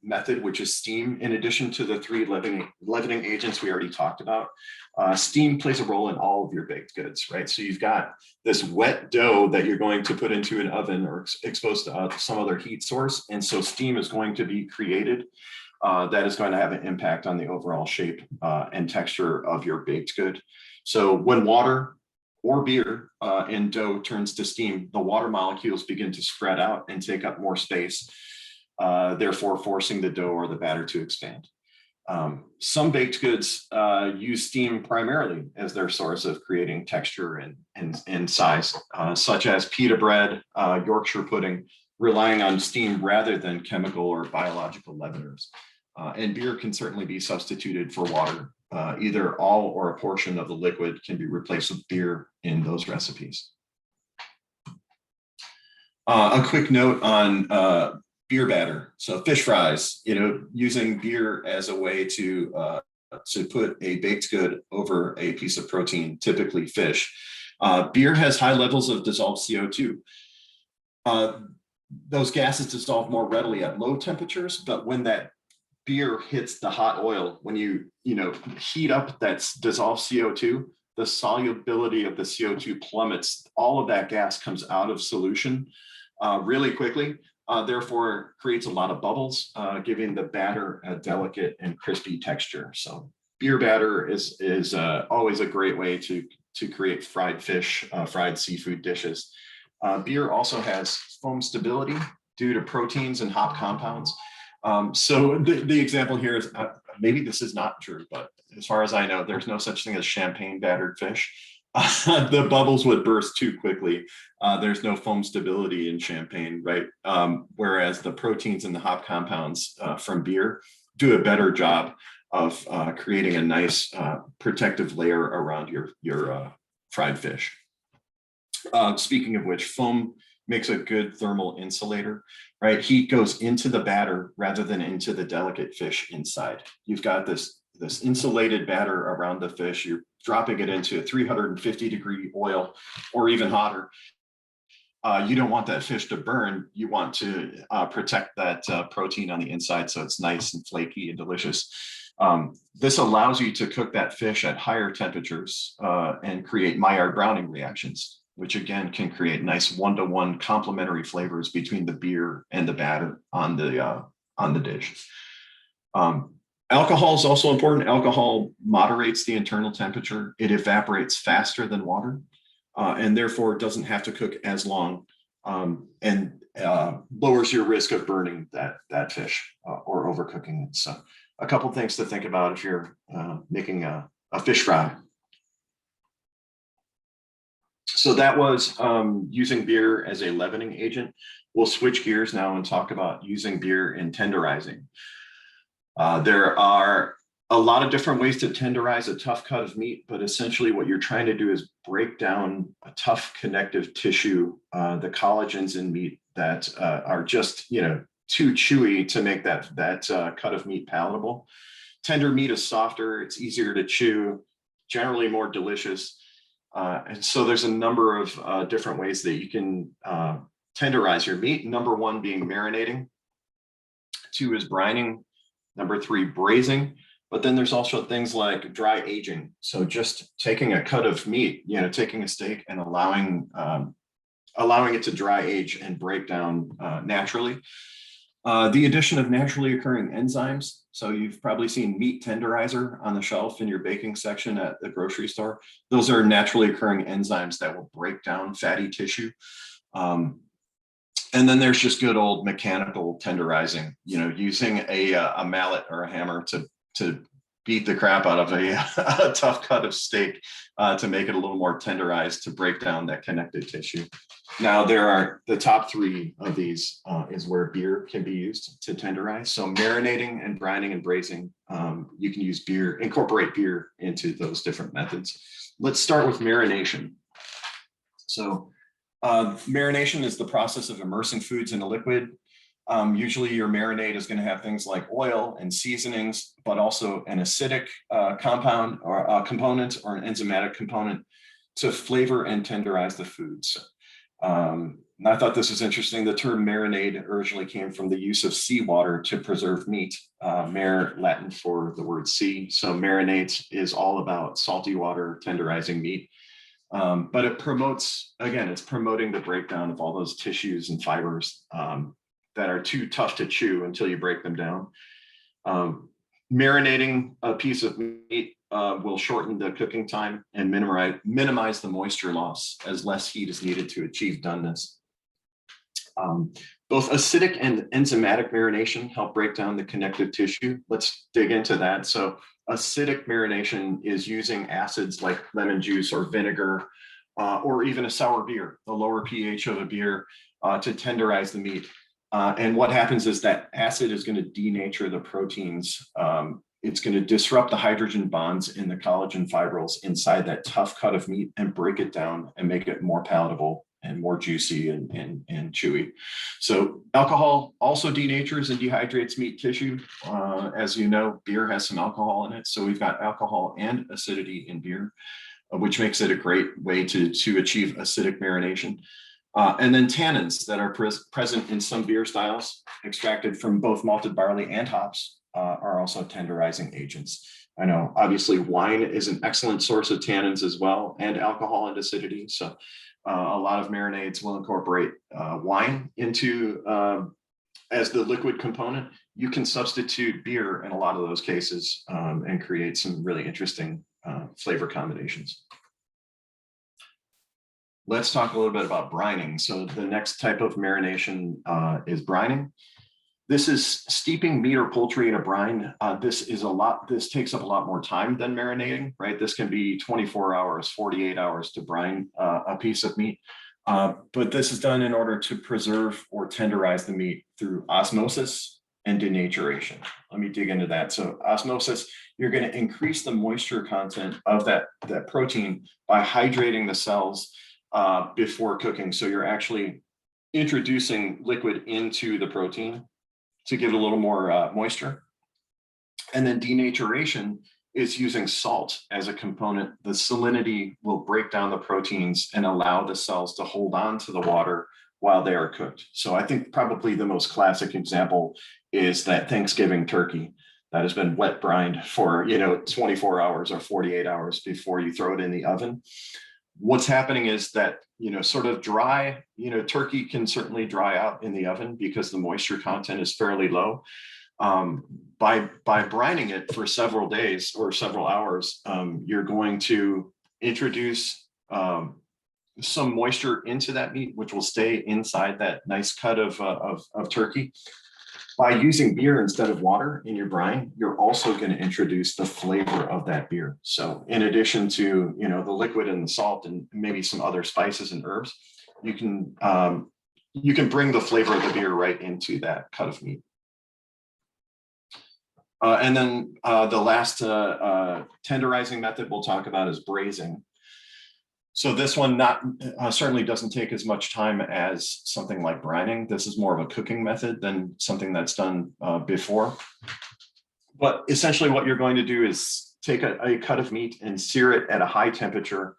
method, which is steam. In addition to the three leavening agents we already talked about, steam plays a role in all of your baked goods, right? So you've got this wet dough that you're going to put into an oven or exposed to some other heat source. And so steam is going to be created that is going to have an impact on the overall shape and texture of your baked good. So when water or beer in dough turns to steam, the water molecules begin to spread out and take up more space, therefore forcing the dough or the batter to expand. Some baked goods use steam primarily as their source of creating texture and size, such as pita bread, Yorkshire pudding, relying on steam rather than chemical or biological leaveners. And beer can certainly be substituted for water. Either all or a portion of the liquid can be replaced with beer in those recipes. A quick note on beer batter. So fish fries, using beer as a way to put a baked good over a piece of protein, typically fish. Beer has high levels of dissolved CO2. Those gases dissolve more readily at low temperatures, but when that beer hits the hot oil, when you heat up that dissolved CO2, the solubility of the CO2 plummets. All of that gas comes out of solution really quickly, therefore creates a lot of bubbles, giving the batter a delicate and crispy texture. So beer batter is always a great way to create fried fish, fried seafood dishes. Beer also has foam stability due to proteins and hop compounds. So the example here is maybe this is not true, but as far as I know, there's no such thing as champagne battered fish. The bubbles would burst too quickly. There's no foam stability in champagne, right? Whereas the proteins and the hop compounds from beer do a better job of creating a nice protective layer around your fried fish. Speaking of which, foam makes a good thermal insulator, right? Heat goes into the batter rather than into the delicate fish inside. You've got this insulated batter around the fish. You're dropping it into 350-degree oil or even hotter. You don't want that fish to burn. You want to protect that protein on the inside so it's nice and flaky and delicious. This allows you to cook that fish at higher temperatures and create Maillard browning reactions, which again can create nice one-to-one complementary flavors between the beer and the batter on the dish. Alcohol is also important. Alcohol moderates the internal temperature. It evaporates faster than water, and therefore doesn't have to cook as long, and lowers your risk of burning that fish or overcooking it. So a couple things to think about if you're making a fish fry. So that was using beer as a leavening agent. We'll switch gears now and talk about using beer in tenderizing. There are a lot of different ways to tenderize a tough cut of meat, but essentially what you're trying to do is break down a tough connective tissue, the collagens in meat that are just, too chewy to make that cut of meat palatable. Tender meat is softer, it's easier to chew, generally more delicious. And so there's a number of different ways that you can tenderize your meat. Number one being marinating. 2 is brining. Number 3, braising. But then there's also things like dry aging. So just taking a cut of meat, taking a steak and allowing it to dry age and break down naturally. The addition of naturally occurring enzymes. So you've probably seen meat tenderizer on the shelf in your baking section at the grocery store. Those are naturally occurring enzymes that will break down fatty tissue. And then there's just good old mechanical tenderizing, using a mallet or a hammer to beat the crap out of a tough cut of steak to make it a little more tenderized, to break down that connective tissue. Now, there are the top 3 of these is where beer can be used to tenderize. So marinating and brining and braising, you can use beer, incorporate beer into those different methods. Let's start with marination. So marination is the process of immersing foods in a liquid. Usually your marinade is going to have things like oil and seasonings, but also an acidic compound or a component or an enzymatic component to flavor and tenderize the foods. And I thought this was interesting. The term marinade originally came from the use of seawater to preserve meat. Mare, Latin for the word sea. So marinade is all about salty water tenderizing meat. But it promotes, again, it's promoting the breakdown of all those tissues and fibers that are too tough to chew until you break them down. Marinating a piece of meat will shorten the cooking time and minimize the moisture loss, as less heat is needed to achieve doneness. Both acidic and enzymatic marination help break down the connective tissue. Let's dig into that. So acidic marination is using acids like lemon juice or vinegar, or even a sour beer, the lower pH of a beer, to tenderize the meat. And what happens is that acid is going to denature the proteins. It's going to disrupt the hydrogen bonds in the collagen fibrils inside that tough cut of meat and break it down and make it more palatable and more juicy and chewy. So alcohol also denatures and dehydrates meat tissue. As you know, beer has some alcohol in it. So we've got alcohol and acidity in beer, which makes it a great way to achieve acidic marination. And then tannins that are present in some beer styles, extracted from both malted barley and hops, are also tenderizing agents. I know, obviously, wine is an excellent source of tannins as well, and alcohol and acidity. So a lot of marinades will incorporate wine into as the liquid component. You can substitute beer in a lot of those cases and create some really interesting flavor combinations. Let's talk a little bit about brining. So the next type of marination is brining. This is steeping meat or poultry in a brine. This takes up a lot more time than marinating, right? This can be 24 hours, 48 hours to brine a piece of meat. But this is done in order to preserve or tenderize the meat through osmosis and denaturation. Let me dig into that. So osmosis, you're going to increase the moisture content of that protein by hydrating the cells before cooking. So you're actually introducing liquid into the protein to give it a little more moisture. And then denaturation is using salt as a component. The salinity will break down the proteins and allow the cells to hold on to the water while they are cooked. So I think probably the most classic example is that Thanksgiving turkey that has been wet brined for 24 hours or 48 hours before you throw it in the oven. What's happening is that, sort of dry, turkey can certainly dry out in the oven because the moisture content is fairly low. By brining it for several days or several hours, you're going to introduce some moisture into that meat, which will stay inside that nice cut of turkey. By using beer instead of water in your brine, you're also going to introduce the flavor of that beer. So in addition to, the liquid and the salt and maybe some other spices and herbs, you can bring the flavor of the beer right into that cut of meat. And then the last tenderizing method we'll talk about is braising. So this one certainly doesn't take as much time as something like brining. This is more of a cooking method than something that's done before. But essentially what you're going to do is take a cut of meat and sear it at a high temperature.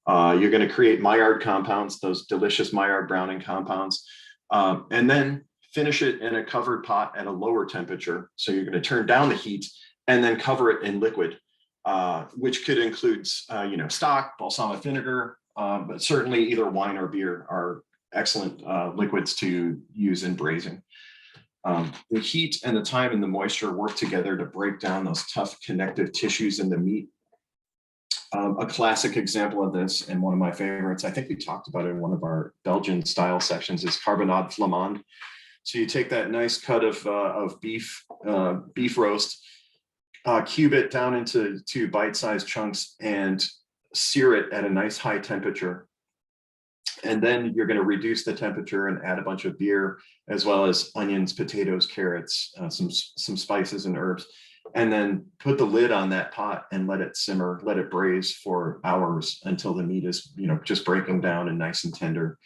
You're going to create Maillard compounds, those delicious Maillard browning compounds, and then finish it in a covered pot at a lower temperature. So you're going to turn down the heat and then cover it in liquid. Which could include, stock, balsamic vinegar, but certainly either wine or beer are excellent liquids to use in braising. The heat and the time and the moisture work together to break down those tough connective tissues in the meat. A classic example of this, and one of my favorites, I think we talked about it in one of our Belgian style sections, is carbonade flamande. So you take that nice cut of beef roast, cube it down into 2 bite-sized chunks and sear it at a nice high temperature. And then you're going to reduce the temperature and add a bunch of beer, as well as onions, potatoes, carrots, some spices and herbs, and then put the lid on that pot and let it simmer, let it braise for hours until the meat is, just breaking down and nice and tender.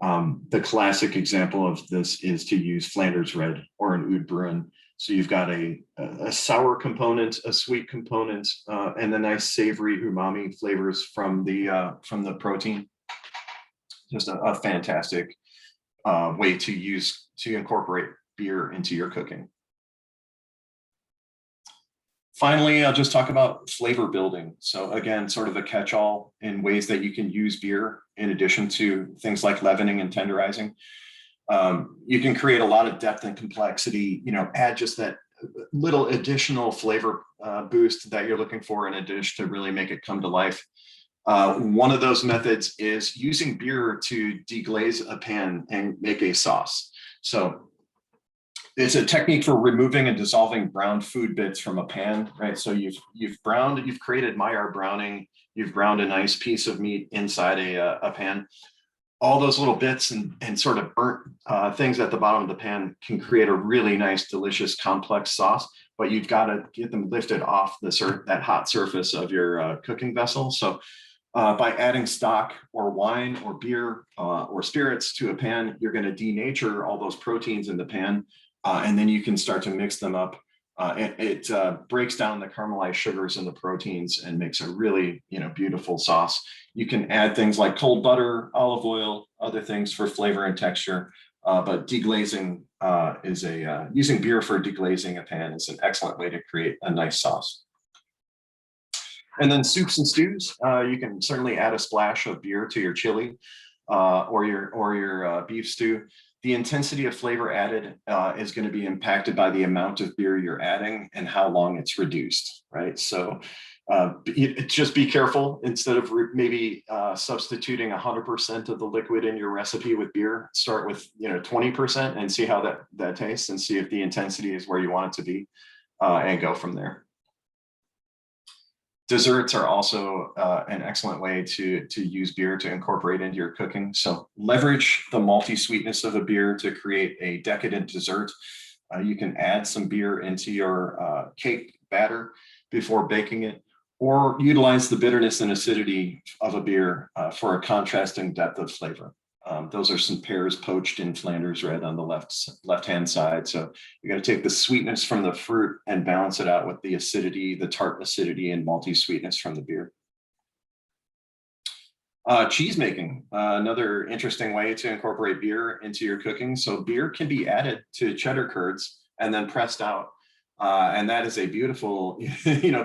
The classic example of this is to use Flanders red or an oud bruin. So you've got a sour component, a sweet component, and the nice savory umami flavors from the protein. Just a fantastic way to incorporate beer into your cooking. Finally, I'll just talk about flavor building. So again, sort of a catch-all in ways that you can use beer in addition to things like leavening and tenderizing. You can create a lot of depth and complexity, add just that little additional flavor boost that you're looking for in a dish to really make it come to life. One of those methods is using beer to deglaze a pan and make a sauce. So it's a technique for removing and dissolving browned food bits from a pan, right? So you've created Maillard browning, you've browned a nice piece of meat inside a pan. All those little bits and sort of burnt things at the bottom of the pan can create a really nice, delicious, complex sauce, but you've got to get them lifted off that hot surface of your cooking vessel. So by adding stock or wine or beer or spirits to a pan, you're going to denature all those proteins in the pan, and then you can start to mix them up. It breaks down the caramelized sugars in the proteins and makes a really, beautiful sauce. You can add things like cold butter, olive oil, other things for flavor and texture. But deglazing using beer for deglazing a pan is an excellent way to create a nice sauce. And then soups and stews, you can certainly add a splash of beer to your chili or your beef stew. The intensity of flavor added is going to be impacted by the amount of beer you're adding and how long it's reduced, right? So Just be careful instead of maybe substituting 100% of the liquid in your recipe with beer. Start with 20% and see how that tastes, and see if the intensity is where you want it to be, and go from there. Desserts are also an excellent way to use beer to incorporate into your cooking. So leverage the malty sweetness of a beer to create a decadent dessert. You can add some beer into your cake batter before baking it, or utilize the bitterness and acidity of a beer for a contrasting depth of flavor. Those are some pears poached in Flanders red on the left-hand side. So you got to take the sweetness from the fruit and balance it out with the acidity, the tart acidity and malty sweetness from the beer. Cheese making, another interesting way to incorporate beer into your cooking. So beer can be added to cheddar curds and then pressed out. And that is a beautiful,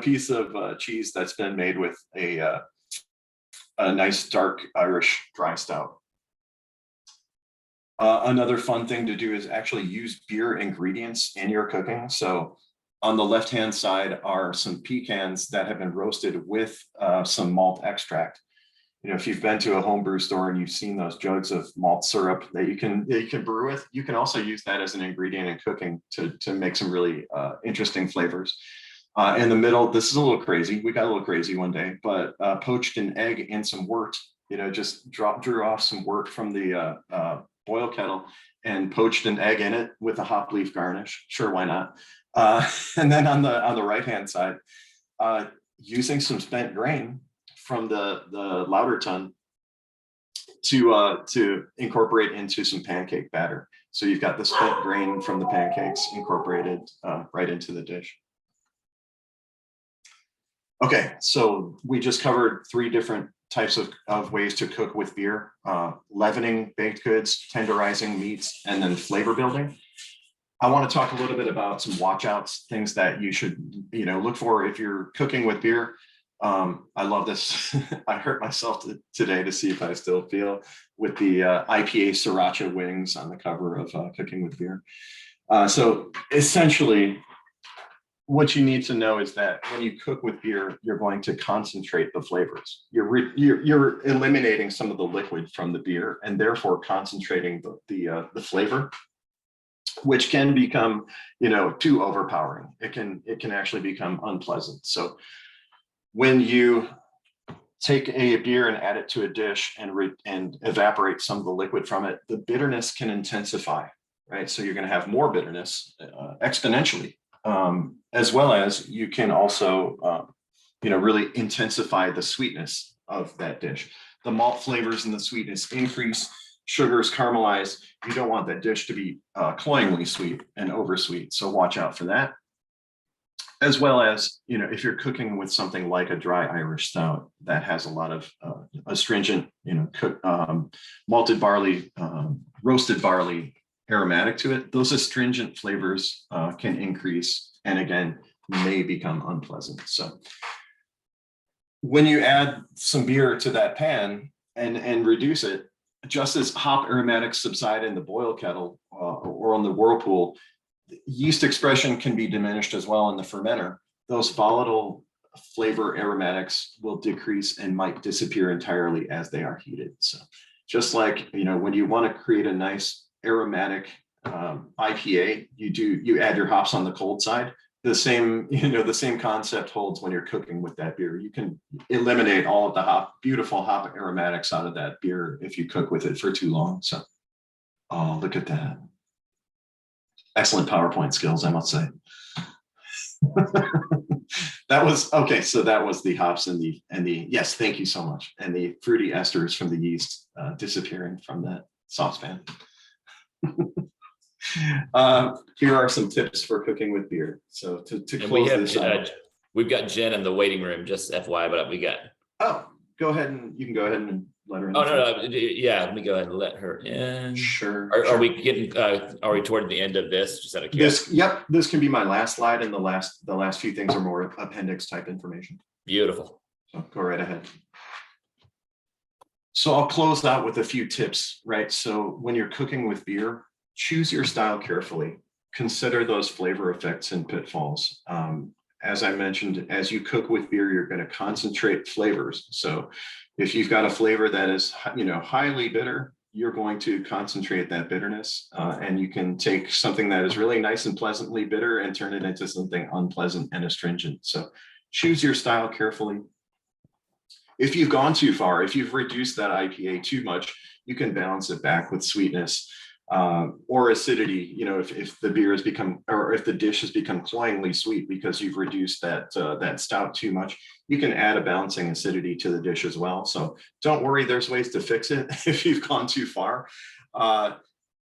piece of cheese that's been made with a nice dark Irish dry stout. Another fun thing to do is actually use beer ingredients in your cooking. So on the left-hand side are some pecans that have been roasted with some malt extract. If you've been to a homebrew store and you've seen those jugs of malt syrup that you can brew with, you can also use that as an ingredient in cooking to make some really interesting flavors. In the middle, this is a little crazy. We got a little crazy one day, but poached an egg in some wort. Just drew off some wort from the boil kettle and poached an egg in it with a hop leaf garnish. Sure, why not? And then on the right-hand side, using some spent grain from the lauter tun to incorporate into some pancake batter. So you've got the spent grain from the pancakes incorporated right into the dish. Okay, so we just covered 3 different types of ways to cook with beer: leavening baked goods, tenderizing meats, and then flavor building. I want to talk a little bit about some watch outs, things that you should look for if you're cooking with beer. I love this. I hurt myself today to see if I still feel with the IPA sriracha wings on the cover of Cooking with Beer. So essentially, what you need to know is that when you cook with beer, you're going to concentrate the flavors. You're eliminating some of the liquid from the beer and therefore concentrating the flavor, which can become too overpowering. It can actually become unpleasant. So when you take a beer and add it to a dish and evaporate some of the liquid from it, the bitterness can intensify, right? So you're going to have more bitterness exponentially, as well as you can also, really intensify the sweetness of that dish. The malt flavors and the sweetness increase, sugars caramelize. You don't want that dish to be cloyingly sweet and oversweet. So watch out for that. As well as, if you're cooking with something like a dry Irish stout that has a lot of astringent, malted barley, roasted barley aromatic to it, those astringent flavors can increase and again, may become unpleasant. So when you add some beer to that pan and reduce it, just as hop aromatics subside in the boil kettle or on the whirlpool, yeast expression can be diminished as well in the fermenter. Those volatile flavor aromatics will decrease and might disappear entirely as they are heated. So just like, when you want to create a nice aromatic IPA, you add your hops on the cold side. The same concept holds when you're cooking with that beer. You can eliminate all of the beautiful hop aromatics out of that beer if you cook with it for too long. So, oh, look at that. Excellent PowerPoint skills, I must say. That was okay. So that was the hops and the yes, thank you so much. And the fruity esters from the yeast disappearing from that saucepan. Here are some tips for cooking with beer. So to close this out, we've got Jen in the waiting room, just FYI, but we got. Oh, you can go ahead and let her in. Oh, no, yeah, let me go ahead and let her in. Sure. Are we getting, are we toward the end of this? Just out of curiosity? Yep, this can be my last slide, and the last few things are more appendix type information. Beautiful. So go right ahead. So I'll close out with a few tips, right? So when you're cooking with beer, choose your style carefully. Consider those flavor effects and pitfalls. as I mentioned, as you cook with beer, you're going to concentrate flavors. So if you've got a flavor that is, highly bitter, you're going to concentrate that bitterness, and you can take something that is really nice and pleasantly bitter and turn it into something unpleasant and astringent. So choose your style carefully. If you've gone too far, if you've reduced that IPA too much, you can balance it back with sweetness or acidity. If the beer has become, or if the dish has become cloyingly sweet because you've reduced that stout too much, you can add a balancing acidity to the dish as well. So don't worry, there's ways to fix it if you've gone too far.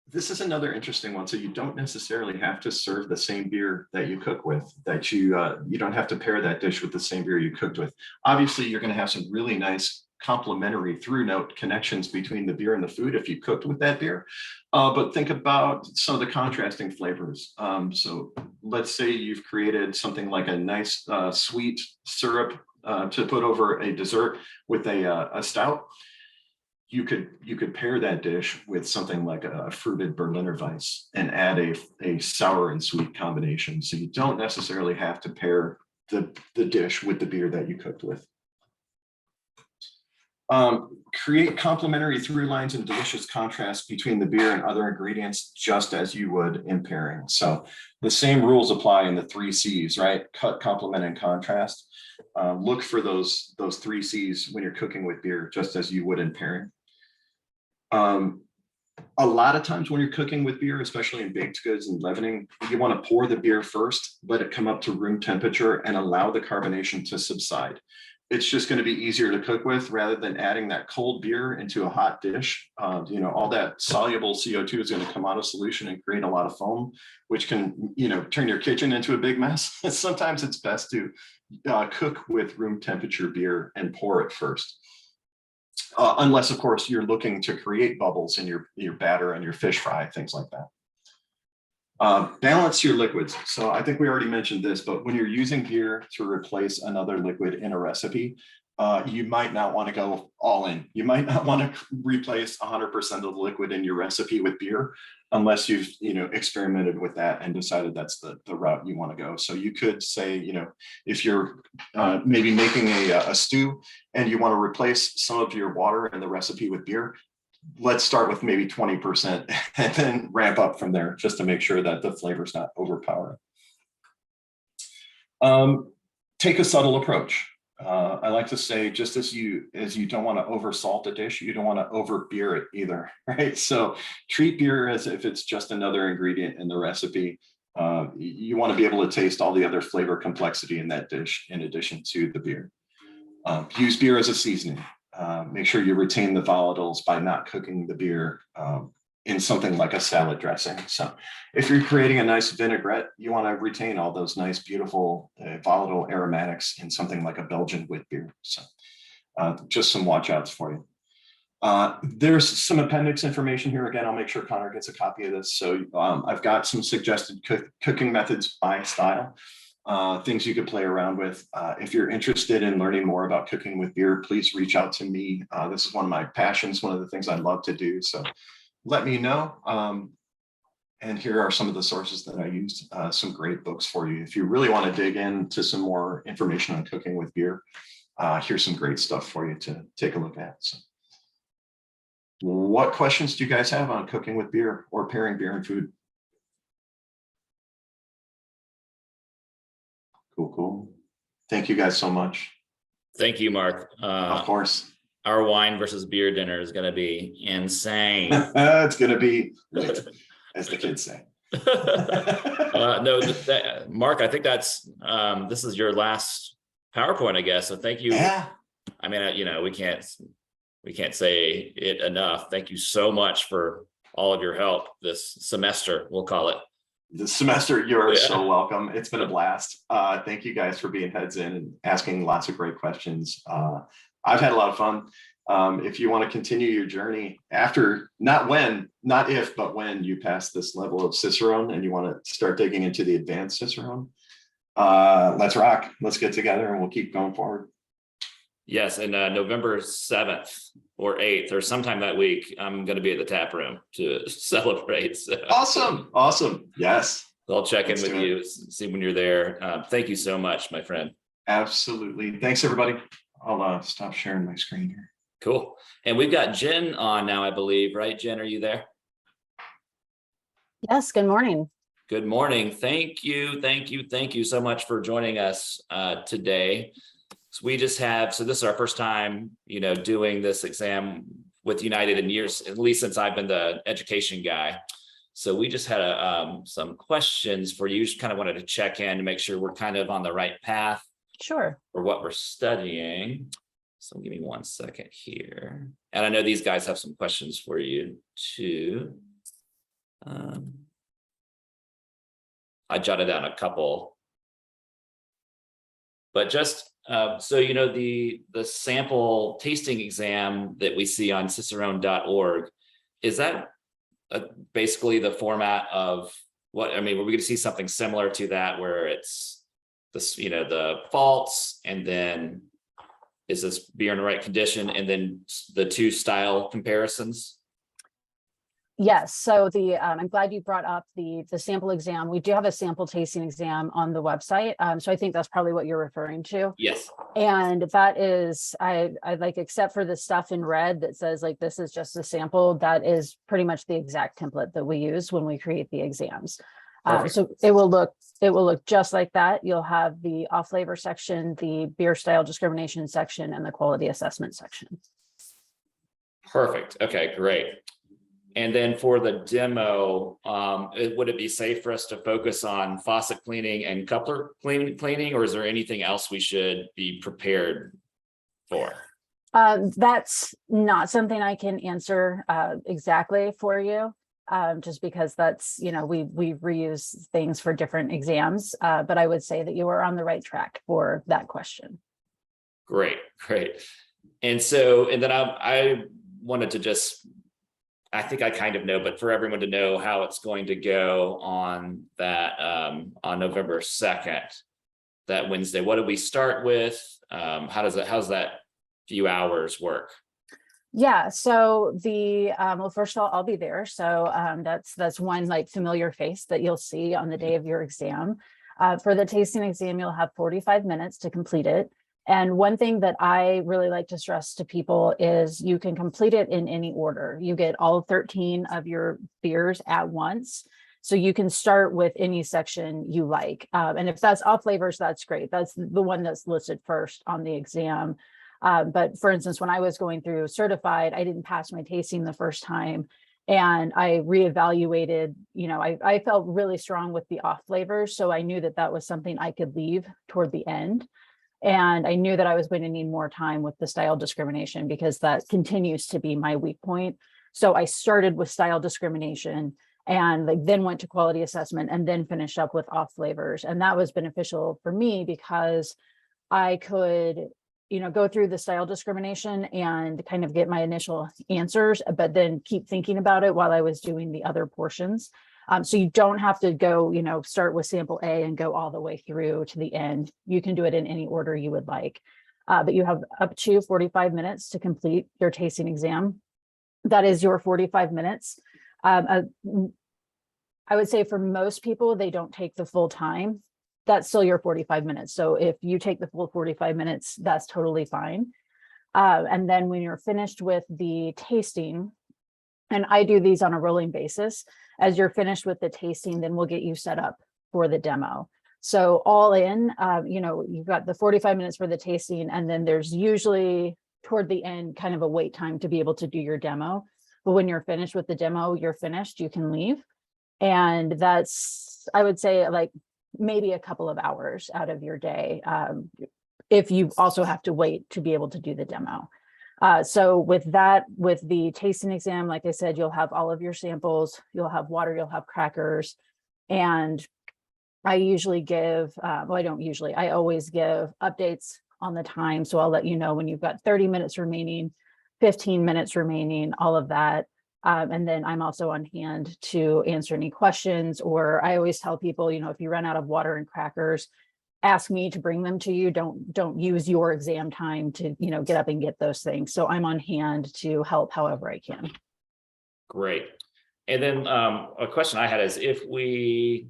This is another interesting one. So you don't necessarily have to serve the same beer that you cook with, that you don't have to pair that dish with the same beer you cooked with. Obviously, you're going to have some really nice complementary through note connections between the beer and the food if you cooked with that beer. But think about some of the contrasting flavors. So let's say you've created something like a nice sweet syrup to put over a dessert with a stout. You could pair that dish with something like a fruited Berliner Weiss and add a sour and sweet combination. So you don't necessarily have to pair the dish with the beer that you cooked with. Create complementary through lines and delicious contrast between the beer and other ingredients, just as you would in pairing. So the same rules apply in the 3 C's, right? Cut, complement, and contrast. Look for those 3 C's when you're cooking with beer, just as you would in pairing. A lot of times when you're cooking with beer, especially in baked goods and leavening, you want to pour the beer first, let it come up to room temperature and allow the carbonation to subside. It's just going to be easier to cook with rather than adding that cold beer into a hot dish. All that soluble CO2 is going to come out of solution and create a lot of foam, which can, turn your kitchen into a big mess. Sometimes it's best to cook with room temperature beer and pour it first. Unless, of course, you're looking to create bubbles in your batter and your fish fry, things like that. Balance your liquids. So I think we already mentioned this, but when you're using beer to replace another liquid in a recipe, you might not want to go all in. You might not want to replace 100% of the liquid in your recipe with beer, unless you've experimented with that and decided that's the route you want to go. So you could say, if you're maybe making a stew and you want to replace some of your water in the recipe with beer, let's start with maybe 20% and then ramp up from there, just to make sure that the flavor's not overpowering. Take a subtle approach. I like to say, just as you don't want to over salt a dish, you don't want to over beer it either, right? So treat beer as if it's just another ingredient in the recipe. You want to be able to taste all the other flavor complexity in that dish in addition to the beer. Use beer as a seasoning. Make sure you retain the volatiles by not cooking the beer in something like a salad dressing. So if you're creating a nice vinaigrette, you want to retain all those nice, beautiful, volatile aromatics in something like a Belgian wit beer. So just some watch outs for you. There's some appendix information here. Again, I'll make sure Connor gets a copy of this. So I've got some suggested cooking methods by style, things you could play around with. If you're interested in learning more about cooking with beer, please reach out to me. This is one of my passions, one of the things I love to do. So let me know. And here are some of the sources that I used, some great books for you. If you really want to dig into some more information on cooking with beer, here's some great stuff for you to take a look at. So, what questions do you guys have on cooking with beer or pairing beer and food? Cool. Thank you guys so much. Thank you, Mark. Of course. Our wine versus beer dinner is going to be insane. It's going to be lit, as the kids say. No, Mark, I think that's this is your last PowerPoint, I guess. So thank you. Yeah. I mean, we can't say it enough. Thank you so much for all of your help this semester, we'll call it. This semester, you're so welcome. It's been a blast. Thank you guys for being heads in and asking lots of great questions. I've had a lot of fun. If you want to continue your journey after, not if, but when you pass this level of Cicerone and you want to start digging into the advanced Cicerone, let's rock. Let's get together and we'll keep going forward. Yes, and November 7th or 8th or sometime that week, I'm going to be at the tap room to celebrate. So. Awesome. Yes. I'll check in Let's with do it. you, see when you're there. Thank you so much, my friend. Absolutely. Thanks, everybody. I'll stop sharing my screen here. Cool. And we've got Jen on now, I believe, right? Jen, are you there? Yes, good morning. Good morning. Thank you so much for joining us today. So we just have, so this is our first time, doing this exam with United in years, at least since I've been the education guy. So we just had some questions for you. Just kind of wanted to check in to make sure we're kind of on the right path Sure. for what we're studying. So give me 1 second here. And I know these guys have some questions for you too. I jotted down a couple. But just so you know, the sample tasting exam that we see on cicerone.org, is that basically the format of what, I mean, we're going to see something similar to that where it's this, the faults, and then is this beer in the right condition, and then the 2 style comparisons? Yes. So I'm glad you brought up the sample exam. We do have a sample tasting exam on the website. So I think that's probably what you're referring to. Yes. And that is, I like, except for the stuff in red that says like, this is just a sample, that is pretty much the exact template that we use when we create the exams. So it will look just like that. You'll have the off flavor section, the beer style discrimination section, and the quality assessment section. Perfect. Okay, great. And then for the demo, would it be safe for us to focus on faucet cleaning and coupler cleaning, or is there anything else we should be prepared for? That's not something I can answer exactly for you, just because that's, we reuse things for different exams, but I would say that you are on the right track for that question. Great. And then I wanted to just, I think I kind of know, but for everyone to know how it's going to go on that, on November 2nd, that Wednesday. What do we start with? How's that few hours work? Yeah, so well, first of all, I'll be there. So that's one like familiar face that you'll see on the day of your exam. For the tasting exam, you'll have 45 minutes to complete it. And one thing that I really like to stress to people is you can complete it in any order. You get all 13 of your beers at once. So you can start with any section you like. And if that's off flavors, that's great. That's the one that's listed first on the exam. But for instance, when I was going through certified, I didn't pass my tasting the first time. And I reevaluated, I felt really strong with the off flavors. So I knew that that was something I could leave toward the end. And I knew that I was going to need more time with the style discrimination because that continues to be my weak point. So I started with style discrimination and then went to quality assessment and then finished up with off flavors. And that was beneficial for me because I could, go through the style discrimination and kind of get my initial answers, but then keep thinking about it while I was doing the other portions. So you don't have to go, start with sample A and go all the way through to the end. You can do it in any order you would like, but you have up to 45 minutes to complete your tasting exam. That is your 45 minutes. I would say for most people, they don't take the full time. That's still your 45 minutes. So if you take the full 45 minutes, that's totally fine. And then when you're finished with the tasting, and I do these on a rolling basis, as you're finished with the tasting, then we'll get you set up for the demo. So all in, you've got the 45 minutes for the tasting, and then there's usually toward the end kind of a wait time to be able to do your demo. But when you're finished with the demo, you're finished, you can leave. And that's, I would say, like maybe a couple of hours out of your day, if you also have to wait to be able to do the demo. So with the tasting exam, like I said, you'll have all of your samples, you'll have water, you'll have crackers. And I usually give, I always give updates on the time. So I'll let you know when you've got 30 minutes remaining, 15 minutes remaining, all of that. And then I'm also on hand to answer any questions, or I always tell people, if you run out of water and crackers, ask me to bring them to you. Don't use your exam time to, get up and get those things. So I'm on hand to help however I can. Great. And then a question I had is, if we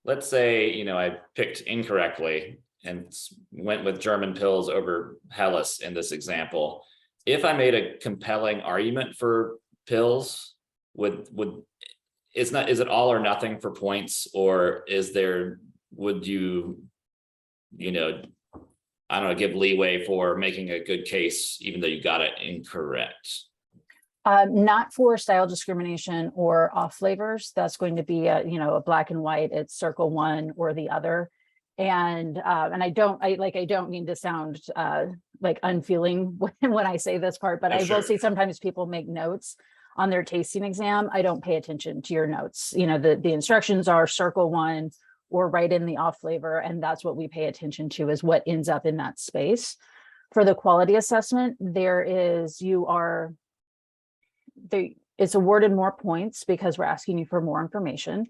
let's say, I picked incorrectly and went with German pills over Helles in this example. If I made a compelling argument for pills, is it all or nothing for points, or would you, I don't know, give leeway for making a good case, even though you got it incorrect? Not for style discrimination or off flavors. That's going to be a black and white. It's circle one or the other. And I don't mean to sound like unfeeling when I say this part, but I will say sometimes people make notes on their tasting exam. I don't pay attention to your notes. The instructions are circle one or write in the off flavor. And that's what we pay attention to, is what ends up in that space. For the quality assessment, it's awarded more points because we're asking you for more information.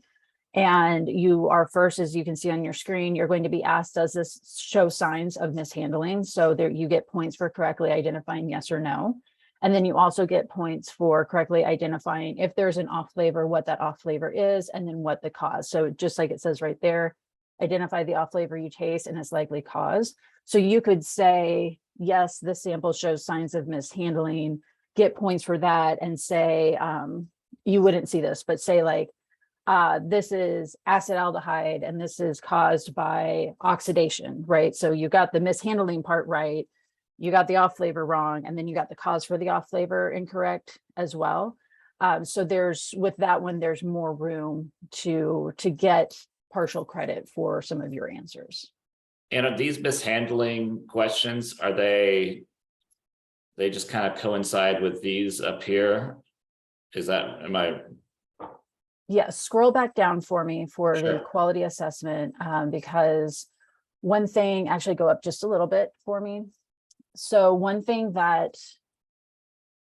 And you are first, as you can see on your screen, you're going to be asked, does this show signs of mishandling? So there you get points for correctly identifying yes or no. And then you also get points for correctly identifying if there's an off flavor, what that off flavor is, and then what the cause. So just like it says right there, identify the off flavor you taste and its likely cause. So you could say, yes, this sample shows signs of mishandling, get points for that, and say, you wouldn't see this, but say like, this is acetaldehyde and this is caused by oxidation, right? So you got the mishandling part right, you got the off flavor wrong, and then you got the cause for the off flavor incorrect as well. So with that one, there's more room to get partial credit for some of your answers. And are these mishandling questions, they just kind of coincide with these up here? Yeah, scroll back down for me for Sure. the quality assessment, because one thing, actually go up just a little bit for me. So one thing that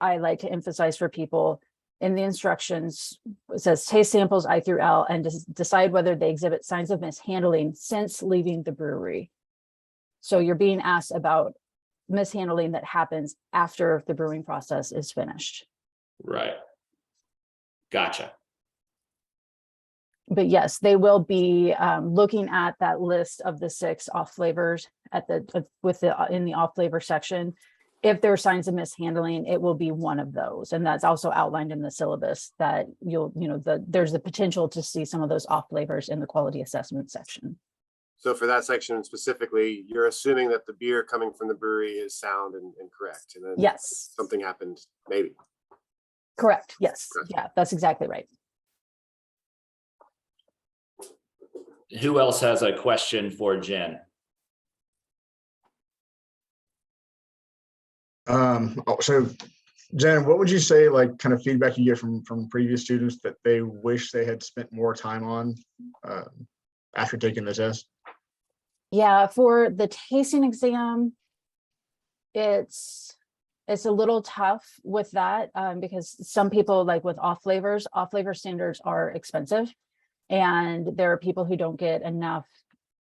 I like to emphasize for people in the instructions, it says taste samples I through L and decide whether they exhibit signs of mishandling since leaving the brewery. So you're being asked about mishandling that happens after the brewing process is finished. Right. Gotcha. But yes, they will be looking at that list of the 6 off flavors in the off flavor section. If there are signs of mishandling, it will be one of those, and that's also outlined in the syllabus that there's the potential to see some of those off flavors in the quality assessment section. So for that section specifically, you're assuming that the beer coming from the brewery is sound and correct, and then Yes, something happened, maybe. correct. Yes, yeah, that's exactly right. Who else has a question for Jen? So Jen, what would you say, like, kind of feedback you get from previous students that they wish they had spent more time on after taking the test? Yeah, for the tasting exam, it's a little tough with that because some people, like with off flavor standards are expensive, and there are people who don't get enough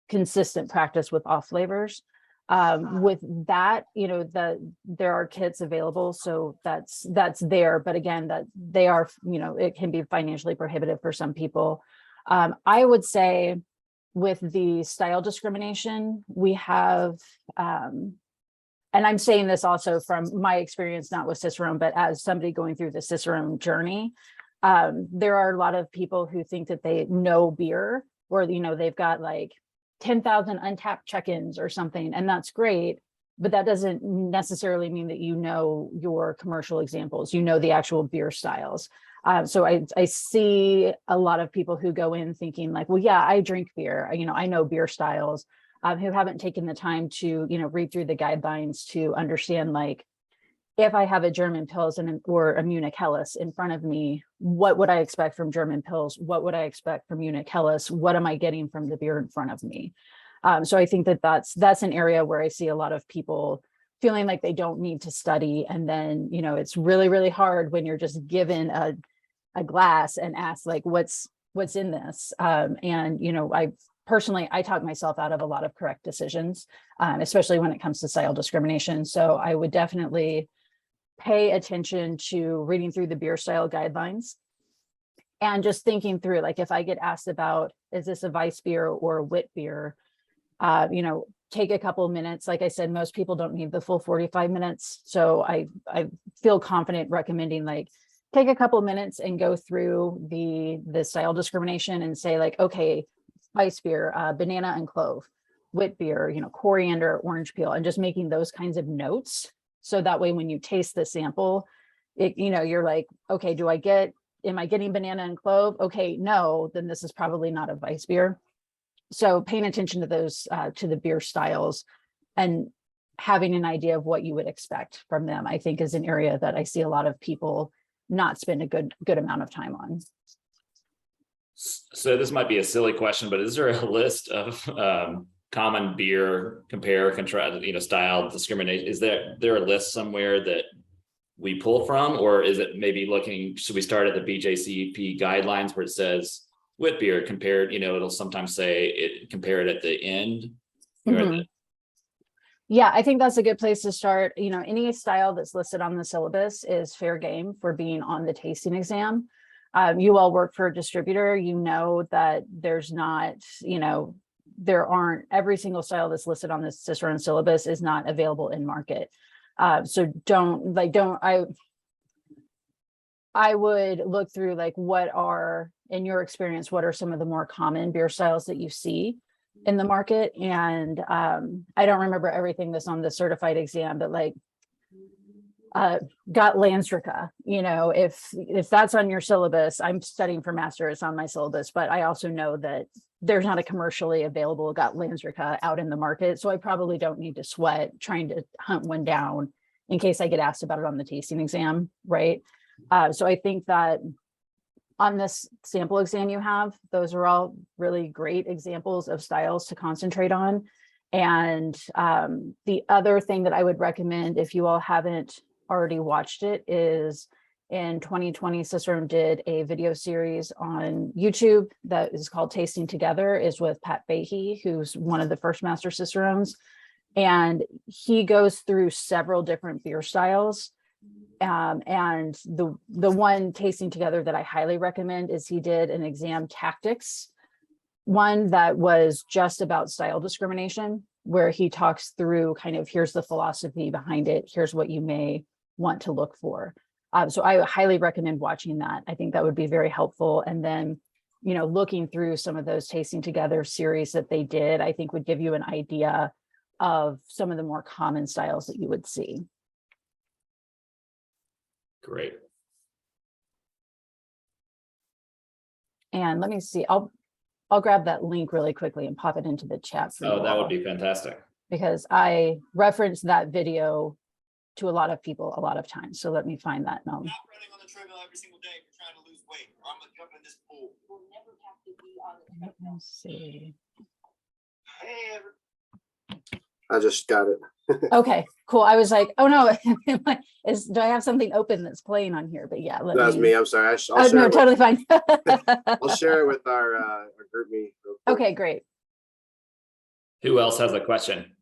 consistent practice with off flavors. With that, there are kits available, so that's there. But again, that they are, it can be financially prohibitive for some people. I would say with the style discrimination, we have, and I'm saying this also from my experience, not with Cicerone, but as somebody going through the Cicerone journey, there are a lot of people who think that they know beer, or, they've got like 10,000 untapped check-ins or something, and that's great, but that doesn't necessarily mean that your commercial examples, the actual beer styles. So I see a lot of people who go in thinking like, well, yeah, I drink beer, I know beer styles, who haven't taken the time to, read through the guidelines to understand, like, if I have a German Pilsen or a Munich Helles in front of me, what would I expect from German Pils? What would I expect from Munich Helles? What am I getting from the beer in front of me? So I think that's an area where I see a lot of people feeling like they don't need to study. And then, it's really, really hard when you're just given a glass and asked, like, what's in this? I personally talk myself out of a lot of correct decisions, especially when it comes to style discrimination. So I would definitely pay attention to reading through the beer style guidelines And just thinking through, like, if I get asked about, is this a Weiss beer or a wit beer? You know, take a couple of minutes. Like I said, most people don't need the full 45 minutes. So I feel confident recommending, like, take a couple of minutes and go through the style discrimination and say, like, okay, Weiss beer, banana and clove, wit beer, you know, coriander, orange peel, and just making those kinds of notes. So that way, when you taste the sample, you know, you're like, okay, am I getting banana and clove? Okay, no, then this is probably not a Weiss beer. So paying attention to those, to the beer styles and having an idea of what you would expect from them, I think is an area that I see a lot of people not spend a good amount of time on. So this might be a silly question, but is there a list of common beer compare, contrast, you know, style discrimination? Is there a list somewhere that we pull from, or is it maybe looking, should we start at the BJCP guidelines where it says wit beer compared, you know, it'll sometimes say it compared at the end. Mhm. Yeah, I think that's a good place to start. You know, any style that's listed on the syllabus is fair game for being on the tasting exam. You all work for a distributor, you know that there's not, you know, there aren't, every single style that's listed on the Cicerone syllabus is not available in market. So I would look through, like, what are, in your experience, what are some of the more common beer styles that you see in the market? And I don't remember everything that's on the certified exam, but like, got Landstrica, you know, if that's on your syllabus, I'm studying for master, it's on my syllabus, but I also know that there's not a commercially available got Landstrica out in the market. So I probably don't need to sweat trying to hunt one down in case I get asked about it on the tasting exam, right? So I think that on this sample exam you have, those are all really great examples of styles to concentrate on. And the other thing that I would recommend, if you all haven't already watched it, is in 2020, Cicerone did a video series on YouTube that is called Tasting Together, is with Pat Fahey, who's one of the first master Cicerones. And he goes through several different beer styles. And the one Tasting Together that I highly recommend is he did an exam tactics, one that was just about style discrimination, where he talks through kind of, here's the philosophy behind it, here's what you may want to look for. So I highly recommend watching that. I think that would be very helpful. And then, you know, looking through some of those Tasting Together series that they did, I think would give you an idea of some of the more common styles that you would see. Great. And let me see, I'll grab that link really quickly and pop it into the chat for you Oh, that all, would be fantastic. because I reference that video to a lot of people a lot of times. So let me find that. No. Not running on the treadmill every single day if you're trying to lose weight, or I'm gonna jump in this pool. Let's see. Hey, I just got it. Okay, cool. I was like, oh no, do I have something open that's playing on here? But yeah, That was me. I'm sorry. I'll Oh, share no, it with, totally fine. I'll share it with our group meet. real quick. Okay, great. Who else has a question?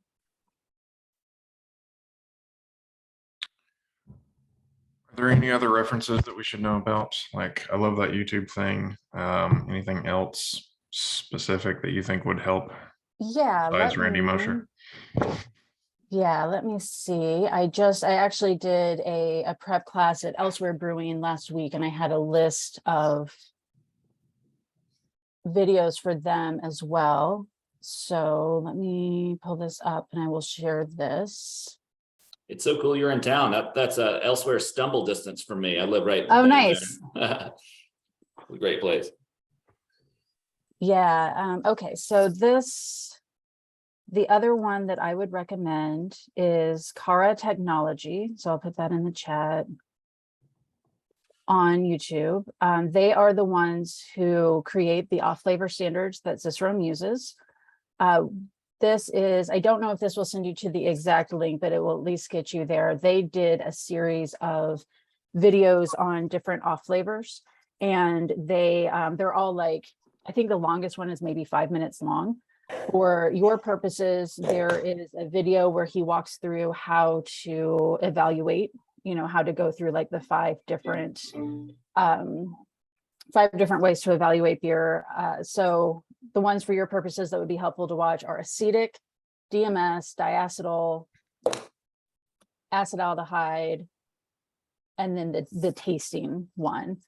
Are there any other references that we should know about? Like, I love that YouTube thing. Anything else specific that you think would help Yeah. besides Randy Mosher? Yeah, let me see. I actually did a prep class at Elsewhere Brewing last week, and I had a list of videos for them as well. So let me pull this up and I will share this. It's so cool you're in town. That's a Elsewhere stumble distance from me. I live right. Oh, down nice. there. A great place. Yeah. Okay. So the other one that I would recommend is Cara Technology. So I'll put that in the chat on YouTube. They are the ones who create the off-flavor standards that Cicerone uses. This is, I don't know if this will send you to the exact link, but it will at least get you there. They did a series of videos on different off flavors, and they're all like, I think the longest one is maybe 5 minutes long. For your purposes, there is a video where he walks through how to evaluate, you know, how to go through like the 5 different 5 different ways to evaluate beer. So the ones for your purposes that would be helpful to watch are acetic, DMS, diacetyl, acetaldehyde, and then the tasting one.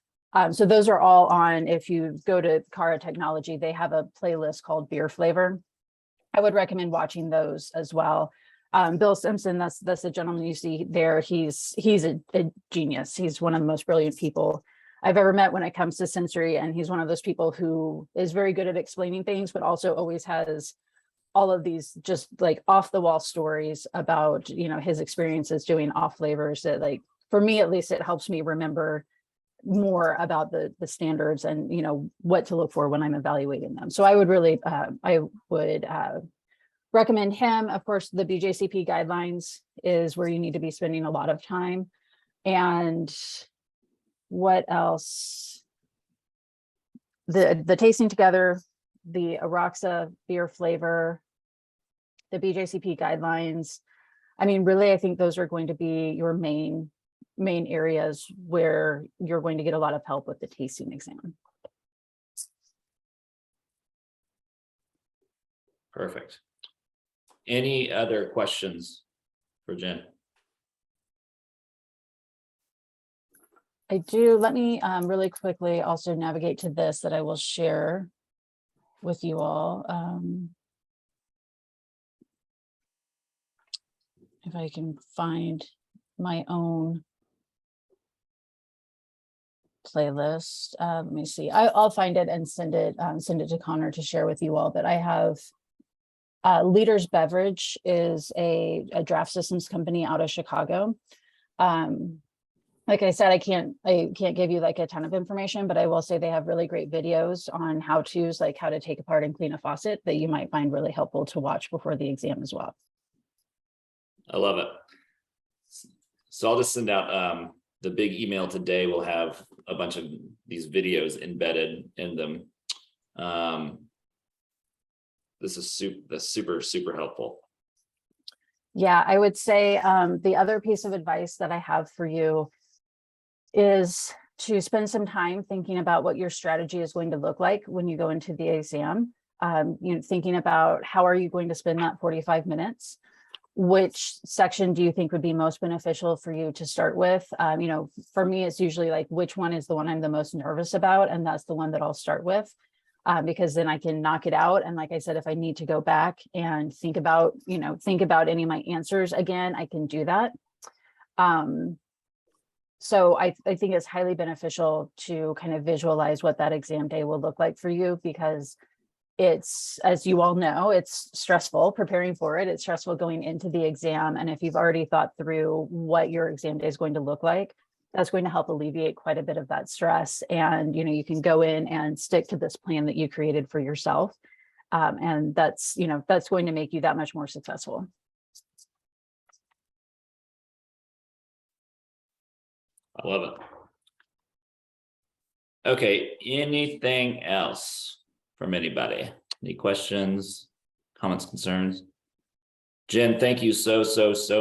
So those are all on, if you go to Cara Technology, they have a playlist called beer flavor. I would recommend watching those as well. Bill Simpson, that's the gentleman you see there. He's a genius. He's one of the most brilliant people I've ever met when it comes to sensory. And he's one of those people who is very good at explaining things, but also always has all of these just like off the wall stories about, you know, his experiences doing off flavors that, like, for me, at least, it helps me remember more about the standards and, you know, what to look for when I'm evaluating them. So I would really, recommend him. Of course, the BJCP guidelines is where you need to be spending a lot of time. And what else? The tasting together, the Aroxa beer flavor, the BJCP guidelines. I mean, really, I think those are going to be your main areas where you're going to get a lot of help with the tasting exam. Perfect. Any other questions for Jen? I do. Let me really quickly also navigate to this that I will share with you all. If I can find my own playlist. Let me see. I'll find it and send it to Connor to share with you all. But I have Leaders Beverage is a draft systems company out of Chicago. Like I said, I can't give you like a ton of information, but I will say they have really great videos on how-tos, like how to take apart and clean a faucet, that you might find really helpful to watch before the exam as well. I love it. So I'll just send out the big email today. Will have a bunch of these videos embedded in them. This is super helpful. Yeah, I would say the other piece of advice that I have for you is to spend some time thinking about what your strategy is going to look like when you go into the exam. Thinking about how are you going to spend that 45 minutes? Which section do you think would be most beneficial for you to start with? For me, it's usually like, which one is the one I'm the most nervous about? And that's the one that I'll start with. Because then I can knock it out. And like I said, if I need to go back and think about any of my answers again, I can do that. So I think it's highly beneficial to kind of visualize what that exam day will look like for you, because it's, as you all know, it's stressful preparing for it. It's stressful going into the exam. And if you've already thought through what your exam day is going to look like, that's going to help alleviate quite a bit of that stress. And, you can go in and stick to this plan that you created for yourself. And that's going to make you that much more successful. I love it. Okay, anything else from anybody? Any questions, comments, concerns? Jen, thank you so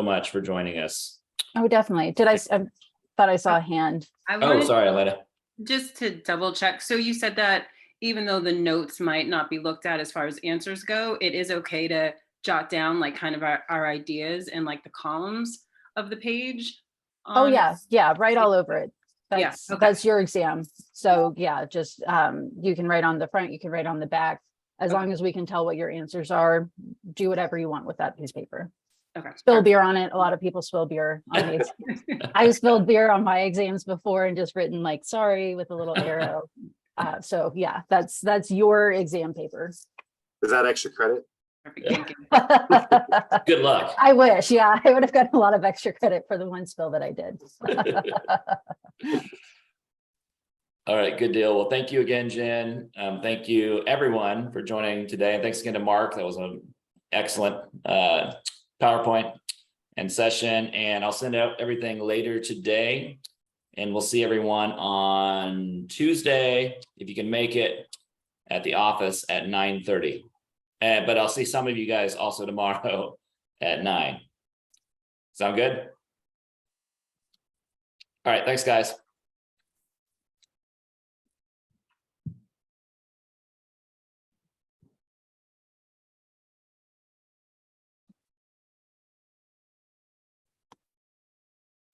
much for joining us. Oh, definitely. I thought I saw a hand. Oh, sorry, Elena. Just to double check. So you said that even though the notes might not be looked at as far as answers go, it is okay to jot down like kind of our ideas and like the columns of the page. Oh yeah, right all over it. That's your exam. So yeah, just you can write on the front, you can write on the back, as long as we can tell what your answers are. Do whatever you want with that piece of paper. Okay. Spill beer on it. A lot of people spill beer on these. I spilled beer on my exams before and just written like sorry with a little arrow. So yeah, that's your exam paper. Is that extra credit? Perfect. Thank you. Good luck. I wish. Yeah, I would have gotten a lot of extra credit for the one spill that I did. All right, good deal. Well, thank you again, Jen. Thank you everyone for joining today. And thanks again to Mark. That was an excellent PowerPoint and session. And I'll send out everything later today. And we'll see everyone on Tuesday, if you can make it, at the office at 9:30. But I'll see some of you guys also tomorrow at 9. Sound good? All right, thanks, guys.